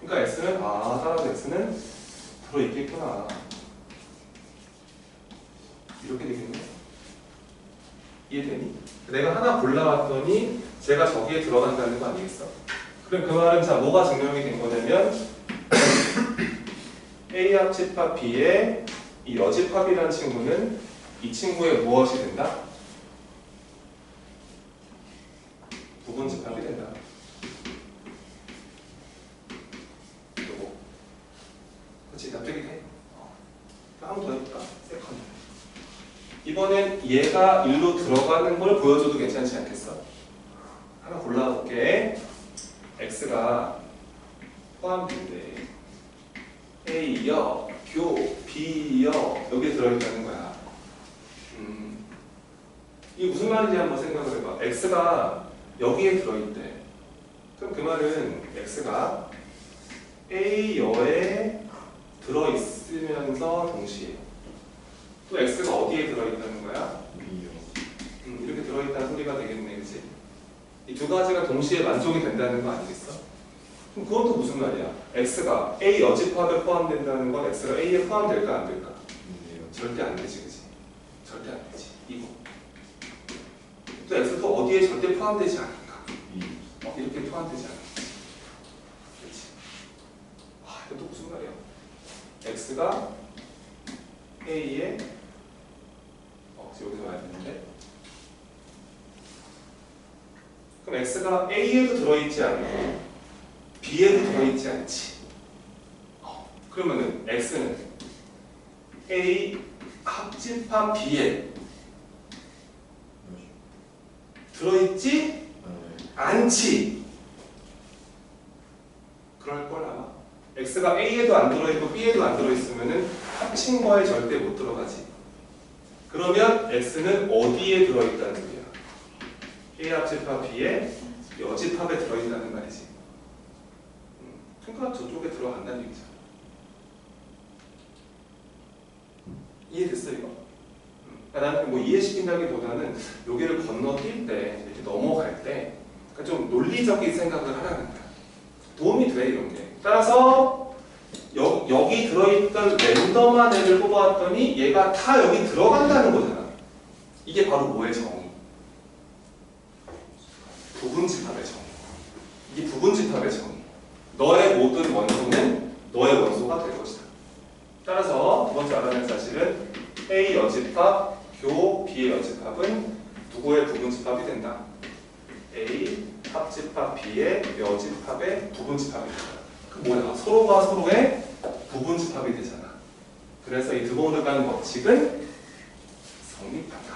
그러니까 X는 따라서 X는 들어있겠구나. 이렇게 되겠네. 이해되니? 내가 하나 골라왔더니 제가 저기에 들어간다는 거 아니겠어? 그럼 그 말은 자 뭐가 증명이 된 거냐면 A 합집합 B의 이 여집합이라는 친구는 이 친구의 무엇이 된다? 부분집합이 된다. 요거. 그렇지? 납득이 돼? 한 번 더 해볼까? 세컨드. 이번엔 얘가 일로 들어가는 걸 보여줘도 괜찮지 않겠어? 하나 골라볼게. X가 포함된대. A여, B여 여기에 들어있다는 거야. 이게 무슨 말인지 한번 생각을 해봐. X가 여기에 들어있대. 그럼 그 말은 X가 A여에 들어있으면서 동시에 또 X가 어디에 들어있다는 거야? 이렇게 들어있다는 소리가 되겠네. 그치? 이 두 가지가 동시에 만족이 된다는 거 아니겠어? 그럼 그건 또 무슨 말이야? X가 A 여집합에 포함된다는 건 X가 A에 포함될까 안 될까? 절대 안 되지. 그치? 절대 안 되지. 이거 또 x도 어디에 절대 포함되지 않을까? 이 이렇게 포함되지 않을까? 그렇지. 이것도 무슨 말이야? x가 a에 여기서 와야 되는데 그럼 x가 a에도 들어있지 않고 b에도 들어있지 않지. 그러면은 x는 a 합집합 b에 들어있지 않지. 그럴 걸 아마. x가 a에도 안 들어있고 b에도 안 들어있으면은 합친 거에 절대 못 들어가지. 그러면 x는 어디에 들어있다는 소리야? a 합집합 b에 여집합에 들어있다는 말이지. 그러니까 저쪽에 들어간다는 얘기죠. 이해됐어 이거? 나는 뭐 이해시킨다기보다는 여기를 건너뛸 때 이렇게 넘어갈 때 그러니까 좀 논리적인 생각을 하라는 거야. 도움이 돼 이런 게. 따라서 여기 들어있던 랜덤한 애를 뽑아왔더니 얘가 다 여기 들어간다는 거잖아. 이게 바로 뭐의 정의? 부분집합의 정의. 이게 부분집합의 정의. 너의 모든 원소는 너의 원소가 될 것이다. 따라서 두 번째 알아낸 사실은 A 여집합, 교 B의 여집합은 누구의 부분집합이 된다? A 합집합 B의 여집합의 부분집합이 된다. 그 뭐야? 서로가 서로의 부분집합이 되잖아. 그래서 이 드보르간 법칙은 성립한다.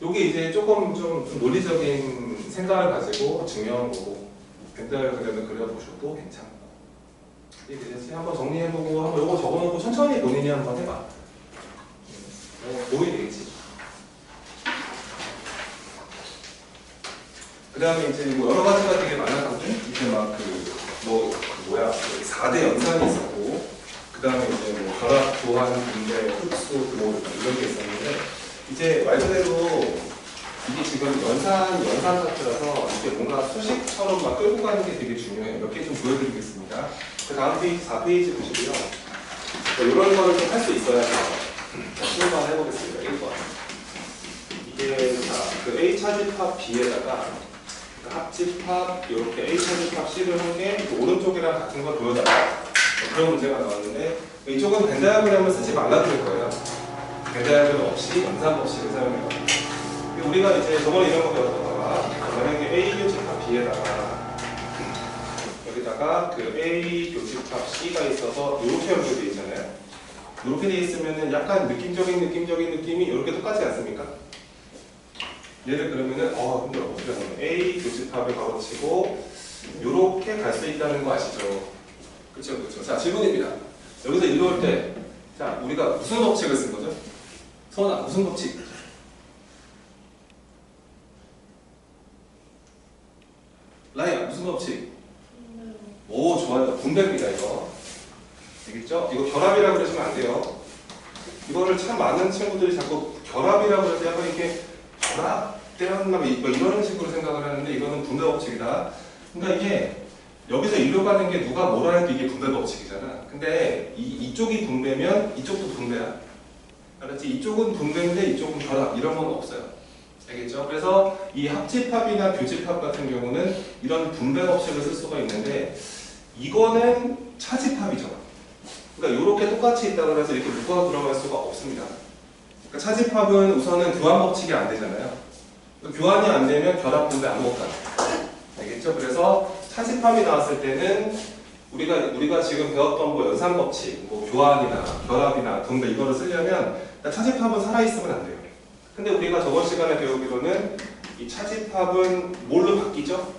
요게 이제 조금 좀 논리적인 생각을 가지고 증명한 거고 벤달 그래도 그려보셔도 괜찮고. 이제 한번 정리해보고 한번 요거 적어놓고 천천히 본인이 한번 해봐. 도움이 되겠지. 그 다음에 이제 뭐 여러 가지가 되게 많았거든. 이제 막 그 4대 연산이 있었고, 그 다음에 이제 뭐 결합, 교환, 분배, 흡수 뭐 이런 게 있었는데, 이제 말 그대로 이게 지금 연산 파트라서 이게 뭔가 수식처럼 막 끌고 가는 게 되게 중요해요. 몇 개 좀 보여드리겠습니다. 그 다음 페이지 4페이지 보시고요. 이런 거를 좀 할 수 있어야 돼요. 시험만 해보겠습니다. 1번. 이게 그 A 차집합 B에다가 합집합 이렇게 A 차집합 C를 한 게 오른쪽이랑 같은 걸 보여달라. 그런 문제가 나왔는데 이쪽은 벤 다이어그램을 쓰지 말라 그럴 거예요. 벤 다이어그램 없이 연산 법칙을 사용해요. 우리가 이제 저번에 이런 거 배웠다가 만약에 A 교집합 B에다가 여기다가 그 A 교집합 C가 있어서 이렇게 연결되어 있잖아요. 이렇게 되어 있으면은 약간 느낌적인 느낌이 이렇게 똑같지 않습니까? 얘를 그러면은 힘들어. 어떻게 하냐면 A 교집합을 가로치고 이렇게 갈 수 있다는 거 아시죠? 그렇죠. 자, 질문입니다. 여기서 일로 올 때, 자, 우리가 무슨 법칙을 쓴 거죠? 서원아, 무슨 법칙? 라이야, 무슨 법칙? 오, 좋아요. 분배입니다, 이거. 알겠죠? 이거 결합이라고 그러시면 안 돼요. 이거를 참 많은 친구들이 자꾸 결합이라고 그래서 약간 이렇게 결합되었나 뭐 이런 식으로 생각을 하는데 이거는 분배 법칙이다. 그러니까 이게 여기서 일로 가는 게 누가 뭐라 해도 이게 분배 법칙이잖아. 근데 이쪽이 분배면 이쪽도 분배야. 알았지? 이쪽은 분배인데 이쪽은 결합 이런 건 없어요. 알겠죠? 그래서 이 합집합이나 교집합 같은 경우는 이런 분배 법칙을 쓸 수가 있는데 이거는 차집합이죠. 그러니까 이렇게 똑같이 있다고 해서 이렇게 묶어 들어갈 수가 없습니다. 그러니까 차집합은 우선은 교환 법칙이 안 되잖아요. 교환이 안 되면 결합, 분배 아무것도 안 돼요. 알겠죠? 그래서 차집합이 나왔을 때는 우리가 지금 배웠던 뭐 연산 법칙, 뭐 교환이나 결합이나 분배 이거를 쓰려면 차집합은 살아있으면 안 돼요. 근데 우리가 저번 시간에 배우기로는 이 차집합은 뭘로 바뀌죠?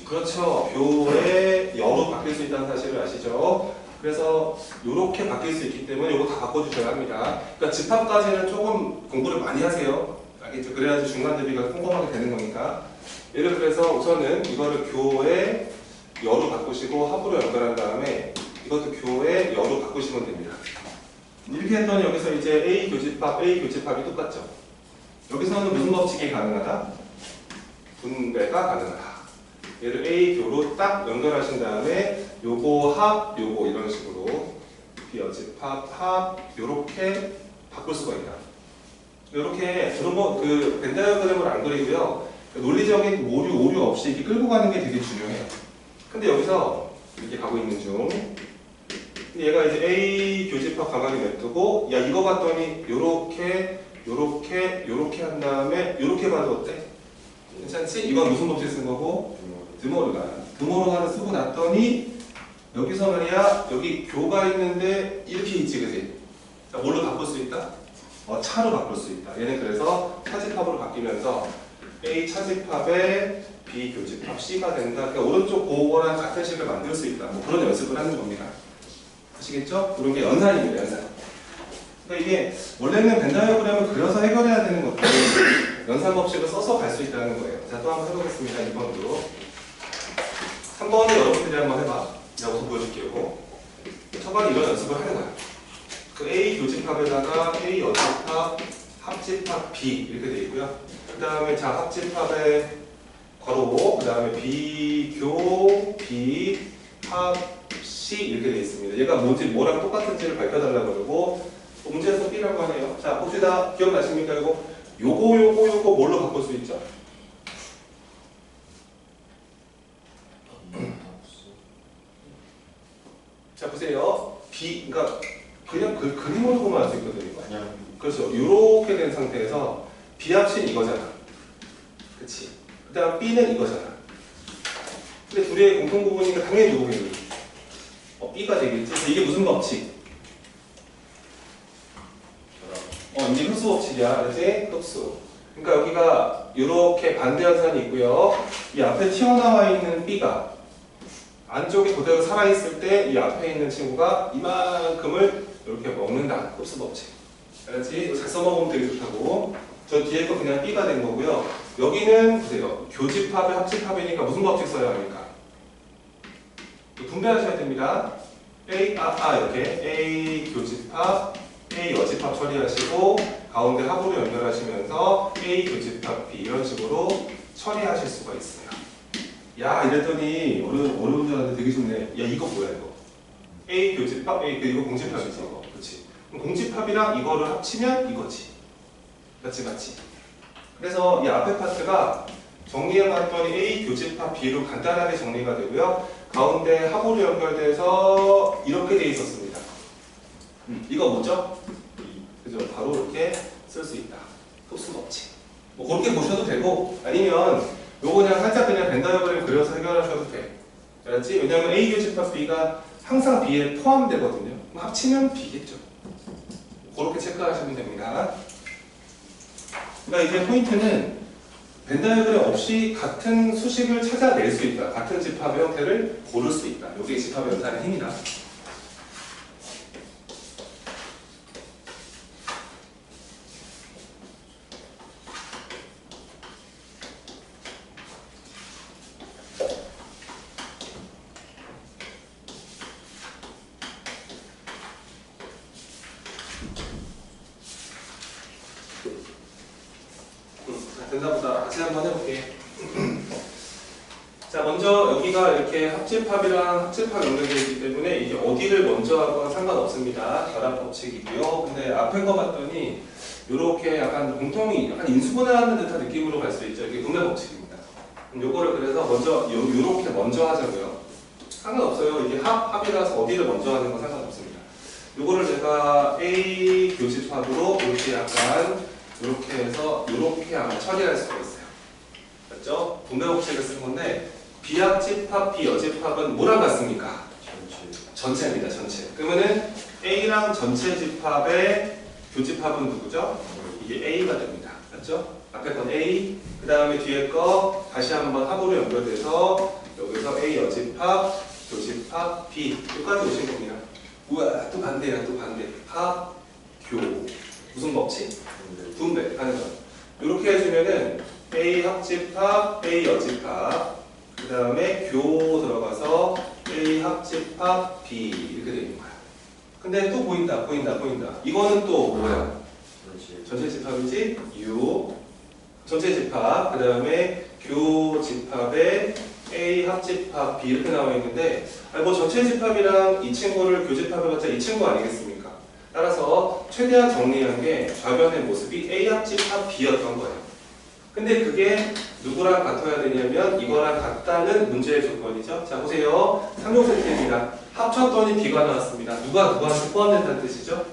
그렇죠. 교의 여로 바뀔 수 있다는 사실을 아시죠? 그래서 이렇게 바뀔 수 있기 때문에 이거 다 바꿔주셔야 합니다. 그러니까 집합까지는 조금 공부를 많이 하세요. 알겠죠? 그래야지 중간 대비가 꼼꼼하게 되는 거니까. 예를 들어서 우선은 이거를 교의 여로 바꾸시고 합으로 연결한 다음에 이것도 교의 여로 바꾸시면 됩니다. 이렇게 했더니 여기서 이제 A 교집합이 똑같죠. 여기서는 무슨 법칙이 가능하다? 분배가 가능하다. 얘를 A 교로 딱 연결하신 다음에 요거 합, 요거 이런 식으로 B 여집합, 합 요렇게 바꿀 수가 있다. 이렇게 저는 그 벤 다이어그램을 안 그리고요. 논리적인 오류 없이 이렇게 끌고 가는 게 되게 중요해요. 근데 여기서 이렇게 가고 있는 중 얘가 이제 A 교집합 가만히 냅두고 야 이거 봤더니 요렇게 한 다음에 요렇게 봐도 어때? 괜찮지? 이건 무슨 법칙 쓴 거고? 드모르간을 쓰고 났더니 여기서 말이야 여기 교가 있는데 이렇게 있지 그지? 자, 뭘로 바꿀 수 있다? 차로 바꿀 수 있다. 얘는 그래서 차집합으로 바뀌면서 A 차집합에 B 교집합 C가 된다. 그러니까 오른쪽 그거랑 같은 식을 만들 수 있다. 뭐 그런 연습을 하는 겁니다. 아시겠죠? 이런 게 연산입니다. 연산. 그러니까 이게 원래는 벤 다이어그램을 그려서 해결해야 되는 것들 연산 법칙을 써서 갈 수 있다는 거예요. 자, 또 한번 해보겠습니다. 2번으로. 3번에 여러분들이 한번 해봐. 내가 우선 보여줄게요. 초반에 이런 연습을 하는 거야. 그 A 교집합에다가 A 여집합, 합집합 B 이렇게 돼 있고요. 그 다음에 자 합집합에 괄호, 그 다음에 비교, B, 합, C 이렇게 돼 있습니다. 얘가 뭔지 뭐랑 똑같은지를 밝혀달라고 그러고 문제에서 B라고 하네요. 자 봅시다. 기억나십니까? 요거 뭘로 바꿀 수 있죠? 자 보세요. B, 그러니까 그냥 그림으로 보면 알 수 있거든요. 그냥 그렇죠. 이렇게 된 상태에서 B합신 이거잖아. 그치? 그 다음 B는 이거잖아. 근데 둘의 공통 부분이니까 당연히 누구겠니? B가 되겠지. 이게 무슨 법칙? 이제 흡수 법칙이야. 그렇지? 흡수. 그러니까 여기가 이렇게 반대 연산이 있고요. 이 앞에 튀어나와 있는 B가 안쪽이 그대로 살아있을 때 이 앞에 있는 친구가 이만큼을 이렇게 먹는다. 흡수 법칙. 알았지? 잘 써먹으면 되게 좋다고. 저 뒤에 거 그냥 B가 된 거고요. 여기는 보세요. 교집합에 합집합이니까 무슨 법칙 써야 합니까? 분배하셔야 됩니다. 이렇게 A 교집합, A 여집합 처리하시고 가운데 합으로 연결하시면서 A 교집합 B 이런 식으로 처리하실 수가 있어요. 야 이랬더니 어려운 줄 알았는데 되게 쉽네. 야 이거 뭐야 이거? A 교집합, 이거 공집합이지 이거. 그렇지? 공집합이랑 이거를 합치면 이거지. 맞지? 그래서 이 앞에 파트가 정리해봤더니 A 교집합 B로 간단하게 정리가 되고요. 가운데 합으로 연결돼서 이렇게 돼 있었습니다. 이거 뭐죠? 그죠? 바로 이렇게 쓸 수 있다. 흡수 법칙. 뭐 그렇게 보셔도 되고 아니면 요거 그냥 살짝 그냥 벤 다이어그램 그려서 해결하셔도 돼. 알았지? 왜냐면 A 교집합 B가 항상 B에 포함되거든요. 그럼 합치면 B겠죠. 그렇게 체크하시면 됩니다. 그러니까 이제 포인트는 벤 다이어그램 없이 같은 수식을 찾아낼 수 있다. 같은 집합의 형태를 고를 수 있다. 이게 집합 연산의 힘이다. 된다보다 다시 한번 해볼게. 자, 먼저 여기가 이렇게 합집합이랑 합집합 연결되어 있기 때문에 이게 어디를 먼저 하건 상관없습니다. 결합 법칙이고요. 근데 앞에 거 봤더니 이렇게 약간 공통이 약간 인수분해하는 듯한 느낌으로 갈 수 있죠. 이게 분배 법칙입니다. 그럼 요거를 그래서 먼저 요렇게 먼저 하자고요. 상관없어요. 이게 합이라서 어디를 먼저 하는 건 상관없습니다. 요거를 제가 A 교집합으로 이렇게 약간 이렇게 해서 이렇게 아마 처리할 수가 있어요. 맞죠? 분배 법칙을 쓴 건데 비합집합, 비여집합은 뭐랑 같습니까? 전체입니다. 전체. 그러면은 A랑 전체 집합의 교집합은 누구죠? 이게 A가 됩니다. 맞죠? 앞에 건 A, 그 다음에 뒤에 거 다시 한번 합으로 연결돼서 여기서 A 여집합, 교집합, B 여기까지 오신 겁니다. 우와, 또 반대야, 또 반대. 합, 교. 무슨 법칙? 분배, 반전. 이렇게 해주면은 A 합집합, A 여집합, 그 다음에 교 들어가서 A 합집합, B 이렇게 되는 거야. 근데 또 보인다. 이거는 또 뭐야? 전체 집합이지? U 전체 집합, 그 다음에 교 집합에 A 합집합, B 이렇게 나와 있는데 뭐 전체 집합이랑 이 친구를 교집합해봤자 이 친구 아니겠습니까? 따라서 최대한 정리한 게 좌변의 모습이 A 합집합 B였던 거예요. 근데 그게 누구랑 같아야 되냐면 이거랑 같다는 문제의 조건이죠. 자 보세요. 3종 세트입니다. 합쳤더니 B가 나왔습니다. 누가 누구한테 포함된다는 뜻이죠?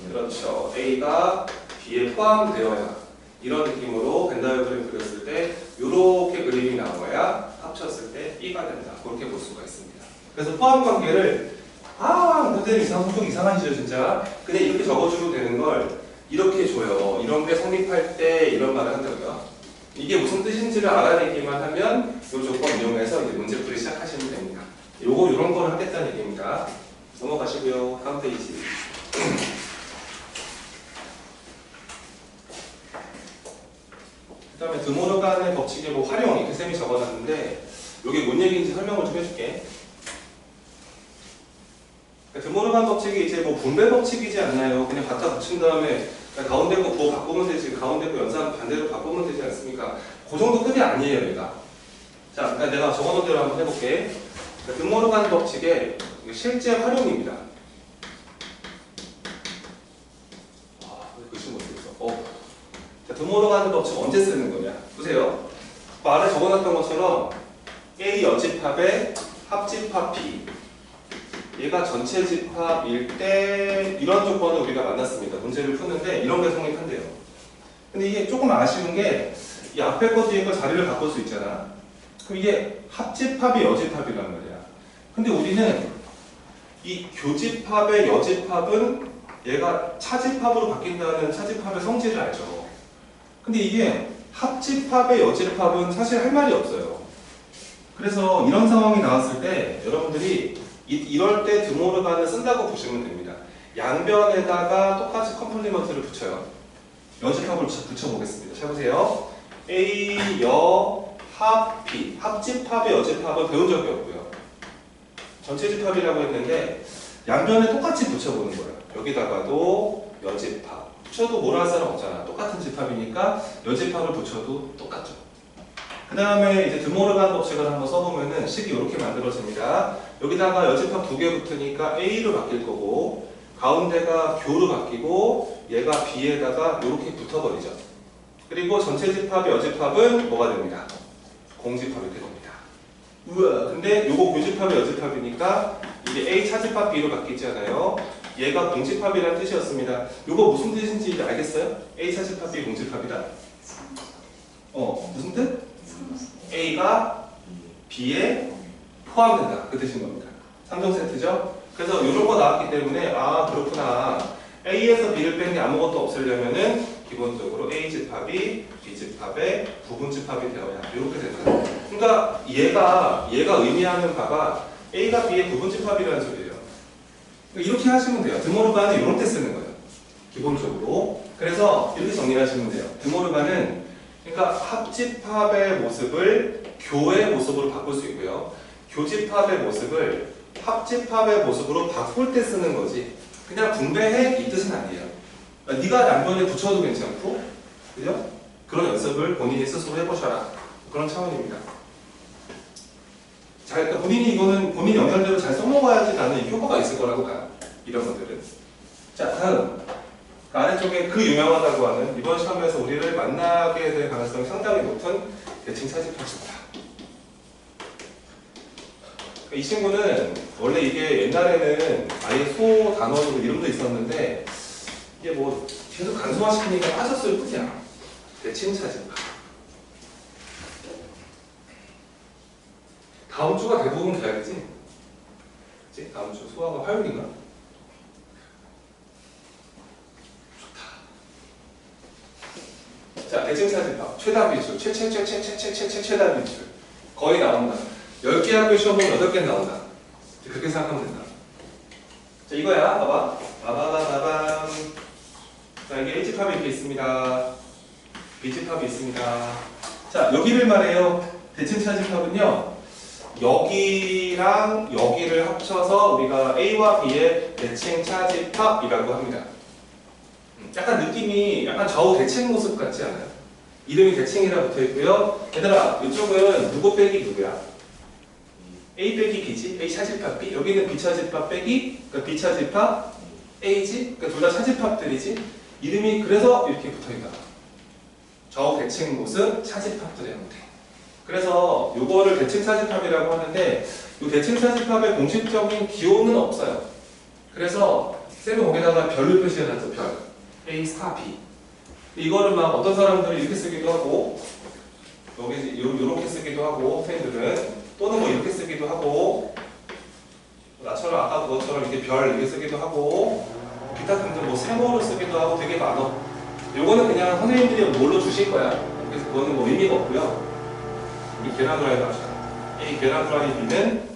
그렇죠. A가 B에 포함되어야 이런 느낌으로 벤 다이어그램 그렸을 때 이렇게 그림이 나와야 합쳤을 때 B가 된다. 그렇게 볼 수가 있습니다. 그래서 포함 관계를 선생님 성격 이상하시죠 진짜. 그냥 이렇게 적어주면 되는 걸 이렇게 줘요. 이런 게 성립할 때 이런 말을 한다고요. 이게 무슨 뜻인지를 알아내기만 하면 이 조건 이용해서 이제 문제풀이 시작하시면 됩니다. 이런 거를 하겠다는 얘기입니다. 넘어가시고요. 다음 페이지. 그 다음에 드모르간의 법칙의 뭐 활용 이렇게 쌤이 적어놨는데 이게 뭔 얘기인지 설명을 좀 해줄게. 드모르간 법칙이 이제 뭐 분배 법칙이지 않나요? 그냥 갖다 붙인 다음에 가운데 거 뭐 바꾸면 되지, 가운데 거 연산 반대로 바꾸면 되지 않습니까? 그 정도 급이 아니에요, 얘가. 자, 그러니까 내가 적어놓은 대로 한번 해볼게. 드모르간 법칙의 실제 활용입니다. 글씨 못 쓰겠어. 자, 드모르간 법칙 언제 쓰는 거냐? 보세요. 아래 적어놨던 것처럼 A 여집합의 합집합 B. 얘가 전체 집합일 때 이런 조건을 우리가 만났습니다. 문제를 푸는데 이런 게 성립한대요. 근데 이게 조금 아쉬운 게 이 앞에 거 뒤에 거 자리를 바꿀 수 있잖아. 그럼 이게 합집합이 여집합이란 말이야. 근데 우리는 이 교집합의 여집합은 얘가 차집합으로 바뀐다는 차집합의 성질을 알죠. 근데 이게 합집합의 여집합은 사실 할 말이 없어요. 그래서 이런 상황이 나왔을 때 여러분들이 이럴 때 드모르간을 쓴다고 보시면 됩니다. 양변에다가 똑같이 컴플리먼트를 붙여요. 여집합을 붙여보겠습니다. 자 보세요. A 여 합 B 합집합의 여집합은 배운 적이 없고요. 전체 집합이라고 했는데 양변에 똑같이 붙여보는 거예요. 여기다가도 여집합 붙여도 뭐라 할 사람 없잖아. 똑같은 집합이니까 여집합을 붙여도 똑같죠. 그 다음에 이제 드모르간 법칙을 한번 써보면은 식이 이렇게 만들어집니다. 여기다가 여집합 2개 붙으니까 A로 바뀔 거고 가운데가 교로 바뀌고 얘가 B에다가 이렇게 붙어버리죠. 그리고 전체 집합의 여집합은 뭐가 됩니다? 공집합이 됩니다. 우와. 근데 요거 교집합의 여집합이니까 이게 A 차집합 B로 바뀌잖아요. 얘가 공집합이라는 뜻이었습니다. 요거 무슨 뜻인지 이제 알겠어요? A 차집합 B 공집합이다. 무슨 뜻? A가 B에 포함된다. 그 뜻인 겁니다. 3종 세트죠? 그래서 이런 거 나왔기 때문에 그렇구나. A에서 B를 뺀 게 아무것도 없으려면은 기본적으로 A 집합이 B 집합의 부분 집합이 되어야 이렇게 된다. 그러니까 얘가 의미하는 바가 A가 B의 부분 집합이라는 소리예요. 그러니까 이렇게 하시면 돼요. 드모르간은 이런 때 쓰는 거예요. 기본적으로. 그래서 이렇게 정리하시면 돼요. 드모르간은 그러니까 합집합의 모습을 교의 모습으로 바꿀 수 있고요. 교집합의 모습을 합집합의 모습으로 바꿀 때 쓰는 거지. 그냥 분배해 이 뜻은 아니에요. 그러니까 네가 양변에 붙여도 괜찮고, 그죠? 그런 연습을 본인이 스스로 해보셔라. 그런 차원입니다. 자, 그러니까 본인이 이거는 본인 영역대로 잘 써먹어야지 나는 효과가 있을 거라고 봐요. 이런 것들은. 자, 다음. 그 아래쪽에 그 유명하다고 하는 이번 시험에서 우리를 만나게 될 가능성이 상당히 높은 대칭 차집합입니다. 이 친구는 원래 이게 옛날에는 아예 소 단원으로 이름도 있었는데 이게 뭐 계속 간소화시키니까 빠졌을 뿐이야. 대칭 차집합. 다음 주가 대부분 계약이지? 그치? 다음 주 수화가 화요일인가? 자, 대칭 차집합. 최다 비출. 최다 비출. 거의 나온다. 10개 학교 시험 보면 8개 나온다. 그렇게 생각하면 된다. 자, 이거야. 봐봐. 빠바바바밤. 자, 여기 A집합이 이렇게 있습니다. B집합이 있습니다. 자, 여기를 말해요. 대칭 차집합은요. 여기랑 여기를 합쳐서 우리가 A와 B의 대칭 차집합이라고 합니다. 약간 느낌이 약간 좌우 대칭 모습 같지 않아요? 이름이 대칭이라 붙어 있고요. 얘들아, 이쪽은 누구 빼기 누구야? A 빼기 B지? A 차집합 B. 여기는 B 차집합 빼기, 그러니까 B 차집합 A지? 그러니까 둘 다 차집합들이지? 이름이 그래서 이렇게 붙어있다. 저 대칭 못은 차집합들의 형태. 그래서 요거를 대칭 차집합이라고 하는데 이 대칭 차집합의 공식적인 기호는 없어요. 그래서 쌤이 거기다가 별을 표시해놨죠. 별. A 스타 B. 이거를 막 어떤 사람들은 이렇게 쓰기도 하고 여기 요렇게 쓰기도 하고 팬들은 또는 뭐 이렇게 쓰기도 하고 나처럼 아까 그것처럼 이렇게 별 이렇게 쓰기도 하고 기타 등등 뭐 세모로 쓰기도 하고 되게 많아. 요거는 그냥 선생님들이 뭘로 주실 거야. 그래서 그거는 뭐 의미가 없고요. 우리 계란 후라이 나옵시다. A 계란 후라이 B는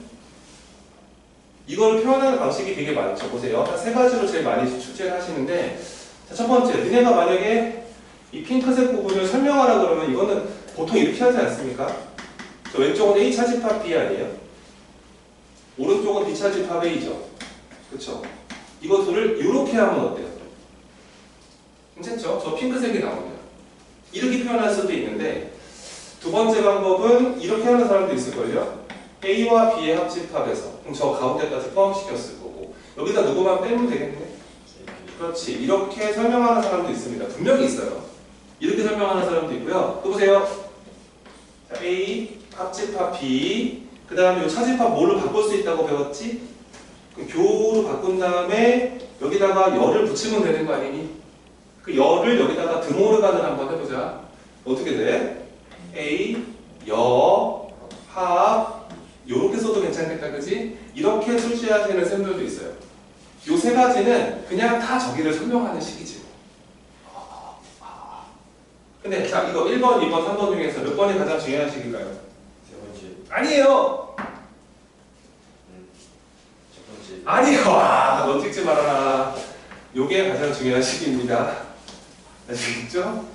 이걸 표현하는 방식이 되게 많죠. 보세요. 한 세 가지로 제일 많이 출제를 하시는데 자, 첫 번째, 니네가 만약에 이 핑크색 부분을 설명하라 그러면 이거는 보통 이렇게 하지 않습니까? 저 왼쪽은 A 차집합 B 아니에요? 오른쪽은 B 차집합 A죠. 그쵸? 이거 둘을 이렇게 하면 어때요? 괜찮죠? 저 핑크색이 나옵니다. 이렇게 표현할 수도 있는데 두 번째 방법은 이렇게 하는 사람도 있을걸요? A와 B의 합집합에서 그럼 저 가운데까지 포함시켰을 거고 여기다 누구만 빼면 되겠네? 그렇지. 이렇게 설명하는 사람도 있습니다. 분명히 있어요. 이렇게 설명하는 사람도 있고요. 또 보세요. 자, A 합집합 B 그 다음에 이 차집합 뭘로 바꿀 수 있다고 배웠지? 그 교로 바꾼 다음에 여기다가 열을 붙이면 되는 거 아니니? 그 열을 여기다가 드모르간을 한번 해보자. 어떻게 돼? A, 여, 합 요렇게 써도 괜찮겠다, 그지? 이렇게 출제하시는 쌤들도 있어요. 요 세 가지는 그냥 다 저기를 설명하는 식이지. 근데 자, 이거 1번, 2번, 3번 중에서 몇 번이 가장 중요한 식일까요? 세 번째. 아니에요! 첫 번째. 아니요! 와, 넌 찍지 말아라. 요게 가장 중요한 식입니다. 아시겠죠?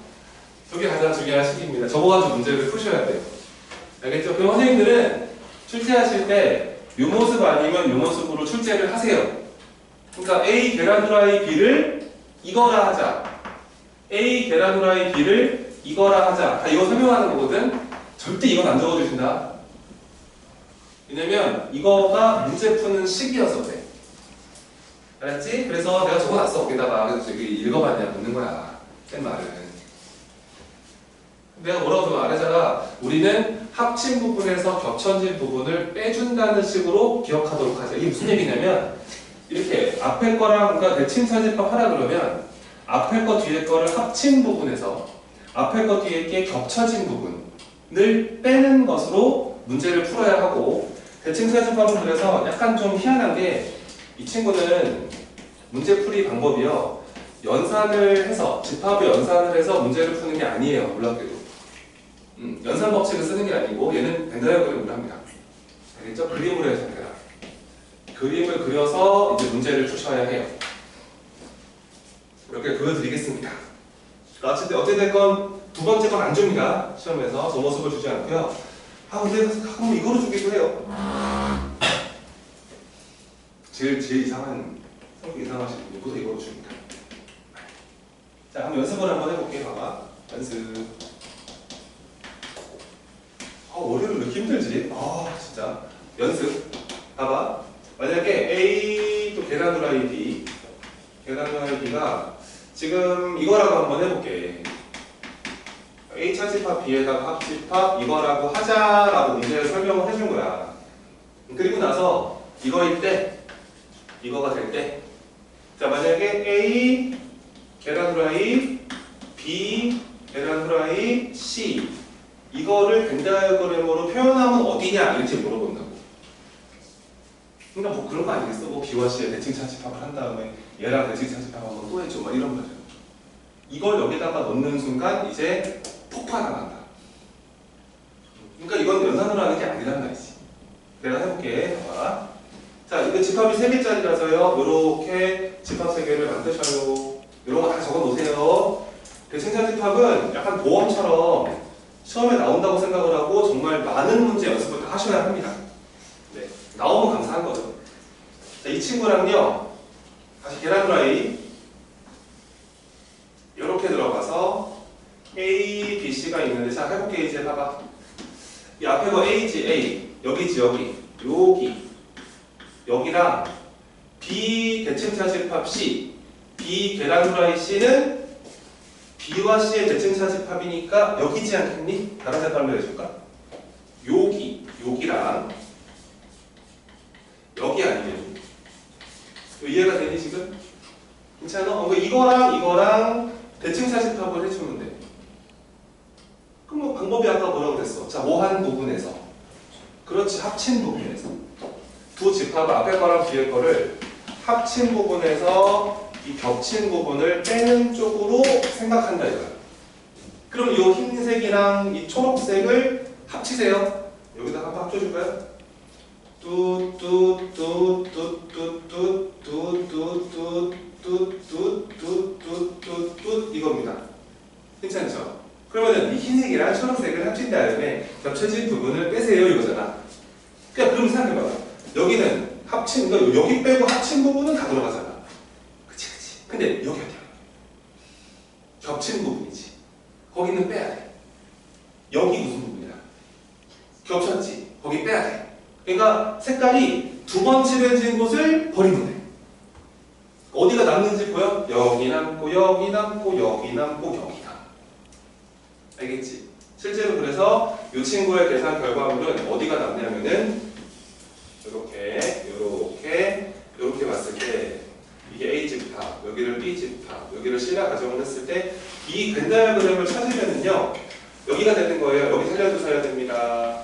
저게 가장 중요한 식입니다. 저거 가지고 문제를 푸셔야 돼요. 알겠죠? 그럼 선생님들은 출제하실 때 요 모습 아니면 요 모습으로 출제를 하세요. 그러니까 A 계란 후라이 B를 이거라 하자. A 계란 후라이 B를 이거라 하자. 다 이거 설명하는 거거든. 절대 이건 안 적어주신다. 왜냐면 이거가 문제 푸는 식이어서 그래. 알았지? 그래서 내가 적어놨어. 거기다가. 그래서 저기 읽어봤냐 묻는 거야. 쌤 말은. 내가 뭐라고 말하잖아. 우리는 합친 부분에서 겹쳐진 부분을 빼준다는 식으로 기억하도록 하자. 이게 무슨 얘기냐면 이렇게 앞에 거랑 그러니까 대칭 차집합 하라 그러면 앞에 거 뒤에 거를 합친 부분에서 앞에 거 뒤에 게 겹쳐진 부분을 빼는 것으로 문제를 풀어야 하고 대칭 차집합은 그래서 약간 좀 희한한 게 이 친구는 문제풀이 방법이요. 연산을 해서 집합을 연산을 해서 문제를 푸는 게 아니에요. 놀랍게도. 연산 법칙을 쓰는 게 아니고 얘는 벤다이어그램을 합니다. 알겠죠? 그림으로 해서 해라. 그림을 그려서 이제 문제를 푸셔야 해요. 이렇게 보여드리겠습니다. 어쨌든 두 번째 건 안 줍니다. 시험에서 저 모습을 주지 않고요. 아 근데 가끔 이거로 주기도 해요. 제일 이상한 성격 이상하신 분이 보통 이거로 줍니다. 자, 한번 연습을 한번 해볼게요. 봐봐. 연습. 월요일 왜 이렇게 힘들지? 진짜. 연습. 봐봐. 만약에 A 또 계란 후라이 B. 계란 후라이 B가 지금 이거라고 한번 해볼게. A 차집합 B에다가 합집합 이거라고 하자라고 문제를 설명을 해준 거야. 그리고 나서 이거일 때, 이거가 될 때, 자 만약에 A 계란 후라이 B 계란 후라이 C 이거를 벤다이어그램으로 표현하면 어디냐 이렇게 물어본다고. 그러니까 뭐 그런 거 아니겠어? 뭐 B와 C의 대칭 차집합을 한 다음에 얘랑 대칭 차집합하고 또 해줘 막 이런 거죠. 이걸 여기다가 넣는 순간 이제 폭파당한다. 그러니까 이건 연산으로 하는 게 아니란 말이지. 내가 해볼게. 봐봐. 자, 이거 집합이 3개짜리라서요. 이렇게 집합 3개를 만드셔요. 이런 거 다 적어 놓으세요. 대칭 차집합은 약간 보험처럼 시험에 나온다고 생각을 하고 정말 많은 문제 연습을 다 하셔야 합니다. 네, 나오면 감사한 거죠. 자, 이 친구랑요. 다시 계란 후라이 이렇게 들어가서 A, B, C가 있는데 자 해볼게. 이제 봐봐. 이 앞에 거 A지 A 여기지 여기 여기랑 B 대칭차 집합 C, B 계란 후라이 C는 B와 C의 대칭차 집합이니까 여기지 않겠니? 다른 색깔로 해줄까? 여기랑 여기 아니면 이해가 되니 지금? 괜찮아? 이거랑 대칭차 집합을 해주면 돼. 그럼 뭐 방법이 아까 뭐라고 그랬어? 자, 모한 부분에서. 그렇지, 합친 부분에서. 두 집합 앞에 거랑 뒤에 거를 합친 부분에서 이 겹친 부분을 빼는 쪽으로 생각한다 이거야. 그럼 이 흰색이랑 이 초록색을 합치세요. 여기다 한번 합쳐줄까요? 이겁니다. 괜찮죠? 그러면은 이 흰색이랑 초록색을 합친 다음에 겹쳐진 부분을 빼세요 이거잖아. 그럼 생각해봐. 여기는 합친, 여기 빼고 합친 부분은 다 들어가잖아. 그치. 근데 여기 어디야? 겹친 부분이지. 거기는 빼야 돼. 여기 무슨 부분이야? 겹쳤지. 거기 빼야 돼. 그러니까 색깔이 두 번 칠해진 곳을 버리면 돼. 어디가 남는지 보여? 여기 남고 여기 남고 여기 남고 여기 남. 알겠지? 실제로 그래서 이 친구의 계산 결과물은 어디가 남냐면은 이렇게 봤을 때 이게 A 집합, 여기를 B 집합, 여기를 C라 가정을 했을 때 이 벤 다이어그램을 찾으면은요 여기가 되는 거예요. 여기 살려두셔야 됩니다.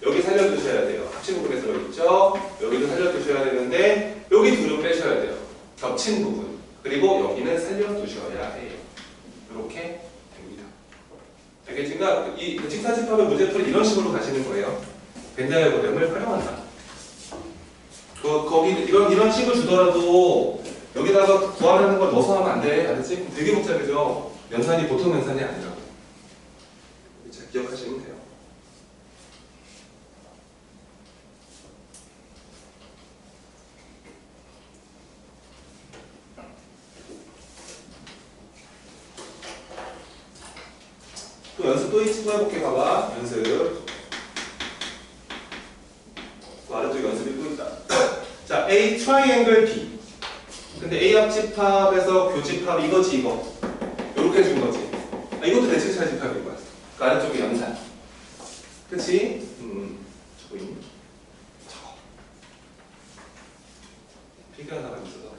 여기 살려두셔야 돼요. 합친 부분에 들어있죠. 여기도 살려두셔야 되는데 여기 둘은 빼셔야 돼요. 겹친 부분. 그리고 여기는 살려두셔야 해요. 이렇게 됩니다. 알겠지? 그러니까 이 대칭사 집합의 문제풀이 이런 식으로 가시는 거예요. 벤 다이어그램을 활용한다. 거기 이런 식을 주더라도 여기다가 구하려는 걸 넣어서 하면 안 돼. 알았지? 되게 복잡해져. 연산이 보통 연산이 아니라고. 자, 기억하시면 돼요. 또 연습 또 해볼게. 봐봐. 연습. 그 아래쪽에 연습이 또 있다. 자, A 트라이앵글 B. 근데 A 합집합에서 교집합 이거지 이거. 이렇게 준 거지. 이것도 대칭차 집합인 거야. 그 아래쪽에 연산. 그치? 저거 있니? 저거. 필기 하나가 있어서.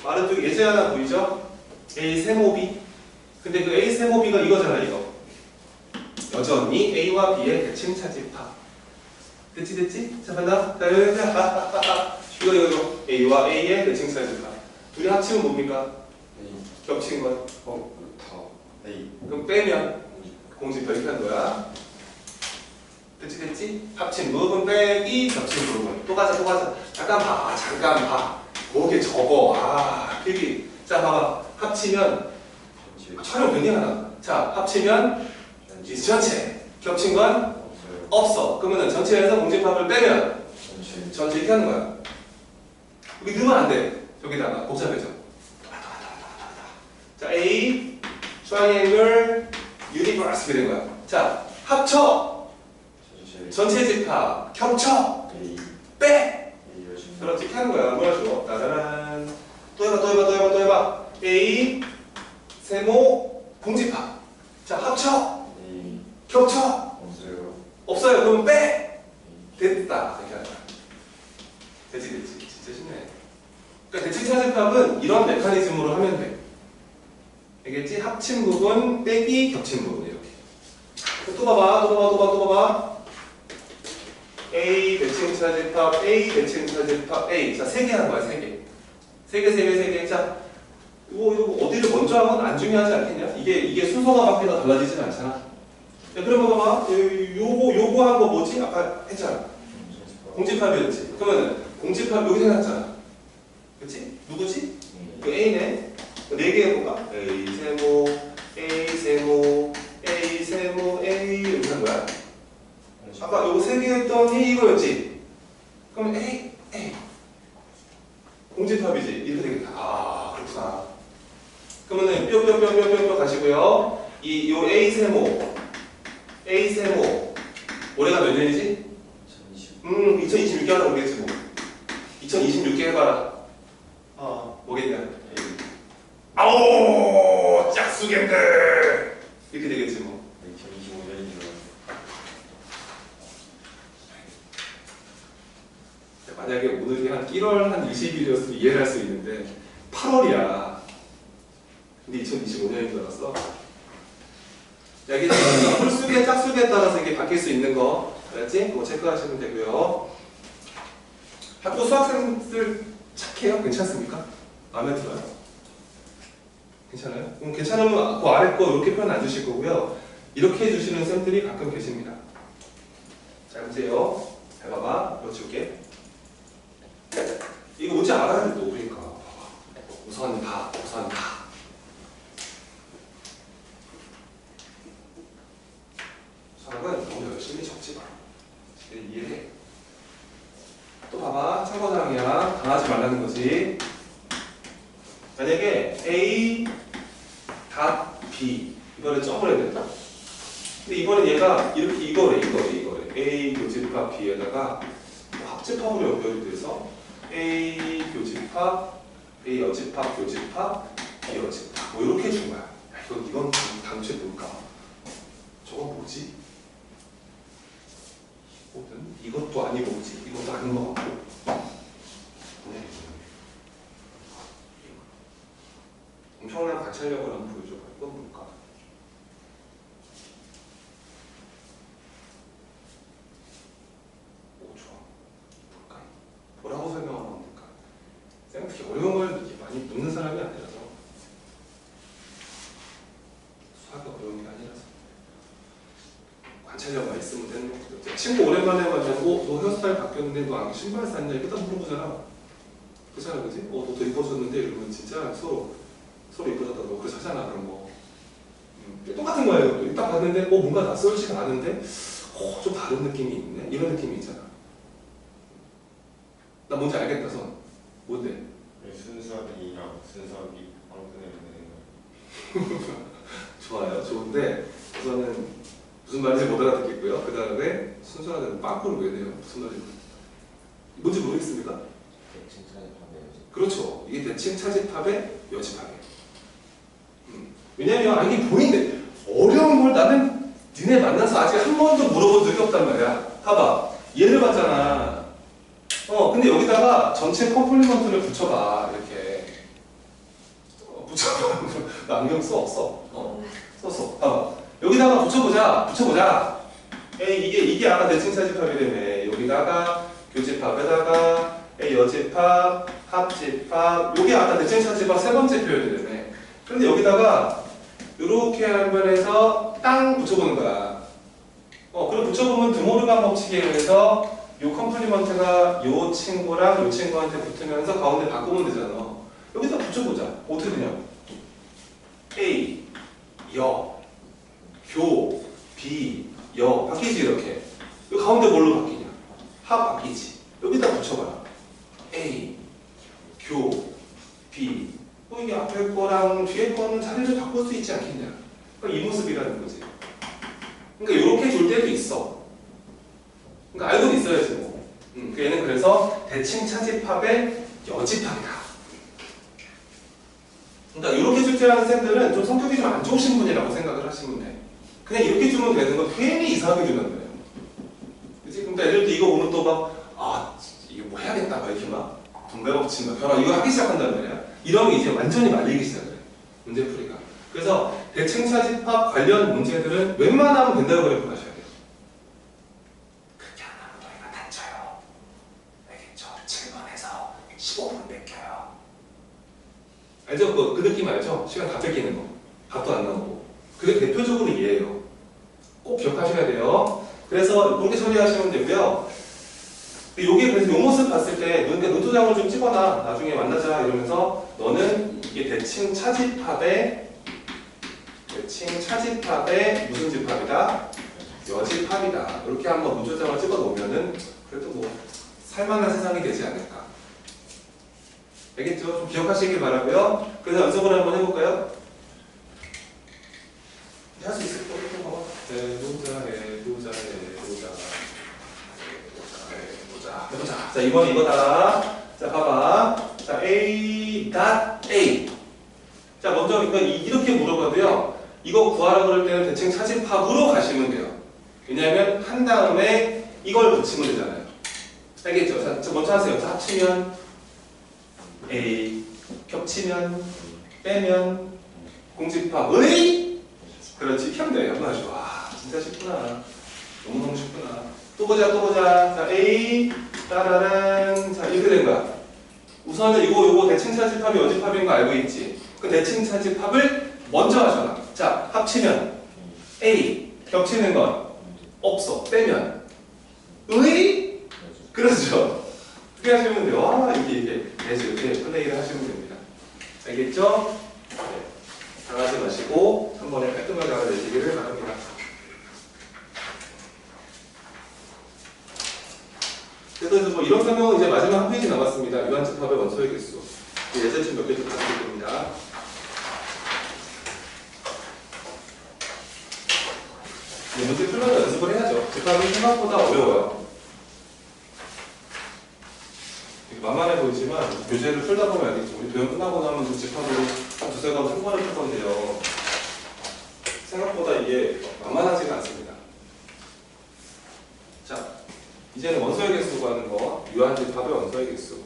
아래쪽 예제 하나 보이죠? A 세모비. 근데 그 A 세모비가 이거잖아 이거. 여전히 A와 B의 대칭차 집합. 됐지? 잠깐만. 이거 A와 A의 대칭차 집합. 둘이 합치면 뭡니까? A. 겹친 건. 다 A. 그럼 빼면 공식 이렇게 한 거야. 됐지? 합친 부분 빼기 겹친 부분. 또 가자. 잠깐 봐. 뭐게 적어. 필기. 자, 봐봐. 합치면 촬영 변이 하나. 자, 합치면 전체. 겹친 건 없어. 그러면 전체에서 공집합을 빼면 전체 이렇게 하는 거야. 여기 넣으면 안 돼. 여기다가 복잡해져. 자, A 트라이앵글 유니버스 이렇게 된 거야. 자, 합쳐. 전체 집합 겹쳐. A. 빼. 그렇지, 이렇게 하는 거야. 뭐라 줘? 따라란. 또 해봐. A 세모 공집합. 자, 합쳐. A. 겹쳐. 없어요. 그럼 빼. 됐다. 이렇게 하는 거야. 됐지. 진짜 쉽네. 그러니까 대칭차 집합은 이런 메커니즘으로 하면 돼. 알겠지? 합친 부분 빼기 겹친 부분 이렇게. 또 봐봐. A 대칭차 집합, A 대칭차 집합, A. 자, 3개 하는 거야, 3개. 3개. 자, 이거 어디를 먼저 하면 안 중요하지 않겠냐? 이게 순서가 바뀌어서 달라지진 않잖아. 자, 그러면 봐봐. 요거 한 거 뭐지? 아까 했잖아. 공집합이었지. 그러면은 공집합 여기 생겼잖아. 그치? 누구지? 그 A네. 4개 해볼까? A 세모, A 이렇게 한 거야. 아까 요거 3개 했더니 이거였지? 그럼 A 공집합이지? 이렇게 되겠다. 그렇구나. 그러면은 뿅뿅뿅뿅뿅 가시고요. 요 A 세모 올해가 몇 년이지? 2026개 하나 모르겠지 뭐. 2026개 해봐라. 뭐겠냐? 아오 짝수견들 이렇게 되겠지 뭐. 2025년인 줄 알았어. 만약에 오늘이 한 1월 한 20일이었으면 이해를 할 수 있는데 8월이야. 근데 2025년인 줄 알았어. 야, 이게 홀수계, 짝수계에 따라서 이게 바뀔 수 있는 거 알았지? 그거 체크하시면 되고요. 학교 수학생들 착해요? 괜찮습니까? 마음에 들어요? 괜찮아요? 그럼 괜찮으면 그 아래 거 이렇게 표현 안 주실 거고요. 이렇게 해주시는 쌤들이 가끔 계십니다. 자, 보세요. 잘 봐봐. 이거 지울게. 이거 뭔지 알아야 돼, 너 그러니까. 우선 봐. 수학은 너무 열심히 적지 마. 이해해. 또 봐봐. 참고사항이야. 당하지 말라는 거지. 만약에 A B 이번에 점을 해야 된다. 근데 이번엔 얘가 이렇게 이거래. A 교집합 B에다가 합집합으로 연결이 돼서 A 교집합 A 여집합 교집합 B 여집합 뭐 이렇게 준 거야. 야, 이건 당초에 뭘까? 저건 뭐지? 이것도 아니고 뭐지? 이것도 아닌 것 같고. 네. 엄청난 관찰력을 한번 보여줘봐. 이건 뭘까? 오, 좋아. 뭘까? 뭐라고 설명하면 될까? 쌤 특히 어려운 걸 많이 묻는 사람이 아니라서. 수학이 어려운 게 아니라서. 관찰력만 있으면 되는 거거든. 친구 오랜만에 만나고 너 헤어스타일 바뀌었는데 너 안경 신발 샀냐? 이렇게 딱 물어보잖아. 그렇잖아, 그지? 너도 이뻐졌는데 이러면 진짜 서로 이뻐졌다고 너 그래서 하잖아, 그런 거. 똑같은 거예요. 딱 봤는데 뭔가 낯설지가 않은데 좀 다른 느낌이 있네? 이런 느낌이 있잖아. 나 뭔지 알겠다, 선. 뭔데? 순수한 A랑 순수한 B 방금 되는 좋아요. 좋은데 우선은 무슨 말인지 못 알아듣겠고요. 그 다음에 순수한 빵꾸를 왜 내요? 무슨 말인지 뭔지 모르겠습니다. 대칭 차집합의 그렇죠. 이게 대칭 차집합의 여집합이에요. 왜냐면 이게 보이는데 어려운 걸 나는 니네 만나서 아직 한 번도 물어본 적이 없단 말이야. 봐봐. 얘를 봤잖아. 근데 여기다가 전체 컴플리먼트를 붙여봐. 이렇게. 붙여봐. 나 안경 썼어. 썼어. 봐봐. 여기다가 붙여보자. 이게 아까 대칭 차집합이라며. 여기다가 교집합에다가 여집합, 합집합. 요게 아까 대칭 차집합 세 번째 표현이라며. 근데 여기다가 이렇게 하면서 땅 붙여보는 거야. 그럼 붙여보면 드모르간 법칙에 의해서 요 컴플리먼트가 요 친구랑 요 친구한테 붙으면서 가운데 바꾸면 되잖아. 여기다 붙여보자. 어떻게 되냐? A, 여, 교, B, 여 바뀌지 이렇게. 요 가운데 뭘로 바뀌냐? 합 바뀌지. 여기다 붙여봐라. A, 교, B. 이게 앞에 거랑 뒤에 거는 자리를 바꿀 수 있지 않겠냐? 그러니까 이 모습이라는 거지. 그러니까 이렇게 줄 때도 있어. 그러니까 알고는 있어야지 뭐. 얘는 그래서 대칭 차집합의 여집합이다. 그러니까 이렇게 출제하는 쌤들은 좀 성격이 좀 안 좋으신 분이라고 생각을 하시면 돼. 그냥 이렇게 주면 되는 거 괜히 이상하게 주는 거예요. 그치? 그러니까 애들도 이거 보면 또 막 이거 뭐 해야겠다 막 이렇게 막 분배법칙 막 변화 이거 하기 시작한단 말이야. 이러면 이제 완전히 말리기 시작해. 문제풀이가. 그래서 대칭 차집합 관련 문제들은 웬만하면 된다고 그래프하셔야 돼요. 그렇게 안 하면 저희가 다쳐요. 알겠죠? 7번에서 15분 뺏겨요. 알죠? 그 느낌 알죠? 시간 다 뺏기는 거. 밥도 안 나오고. 그게 대표적으로 이해해요. 꼭 기억하셔야 돼요. 그래서 그렇게 처리하시면 되고요. 요게 그래서 요 모습 봤을 때 눈도장을 좀 찍어놔. 나중에 만나자 이러면서 너는 이게 대칭 차집합의 무슨 집합이다? 여집합이다. 이렇게 한번 눈도장을 찍어 놓으면은 그래도 뭐 살만한 세상이 되지 않을까. 알겠죠? 좀 기억하시길 바라고요. 그래서 연습을 한번 해볼까요? 할 수 있을 거예요. 해보자. 자, 이번에 이거다. 자, 봐봐. 자, A 닷 A. 자, 먼저 이렇게 물어봐도요. 이거 구하라 그럴 때는 대칭 차집합으로 가시면 돼요. 왜냐하면 한 다음에 이걸 붙이면 되잖아요. 알겠죠? 자, 먼저 하세요. 자, 합치면 A, 겹치면, 빼면, 공집합의. 그렇지, 편돼. 한번 하죠. 와, 진짜 쉽구나. 너무너무 쉽구나. 또 보자. 자, A, 따라란. 자, 이렇게 된 거야. 우선은 요거 대칭 차집합이 여집합인 거 알고 있지? 그 대칭 차집합을 먼저 하셔라. 자, 합치면 A, 겹치는 건 없어. 빼면 의? 그렇죠. 그렇게 하시면 돼요. 와, 이렇게 플레이를 하시면 됩니다. 알겠죠? 네. 당하지 마시고 한 번에 깔끔하게 알아내시기를 바랍니다. 그래서 뭐 이런 설명은 이제 마지막 한 페이지 남았습니다. 유한집합의 원소의 개수. 예제집 몇 개 좀 가르칠 겁니다. 문제 풀면서 연습을 해야죠. 집합이 생각보다 어려워요. 만만해 보이지만 교재를 풀다 보면 알겠죠. 우리 교양 끝나고 나면 그 집합으로 한 두세 번 한 번에 풀 건데요. 생각보다 이게 만만하지가 않습니다. 자, 이제는 원소의 개수 구하는 거. 유한집합의 원소의 개수.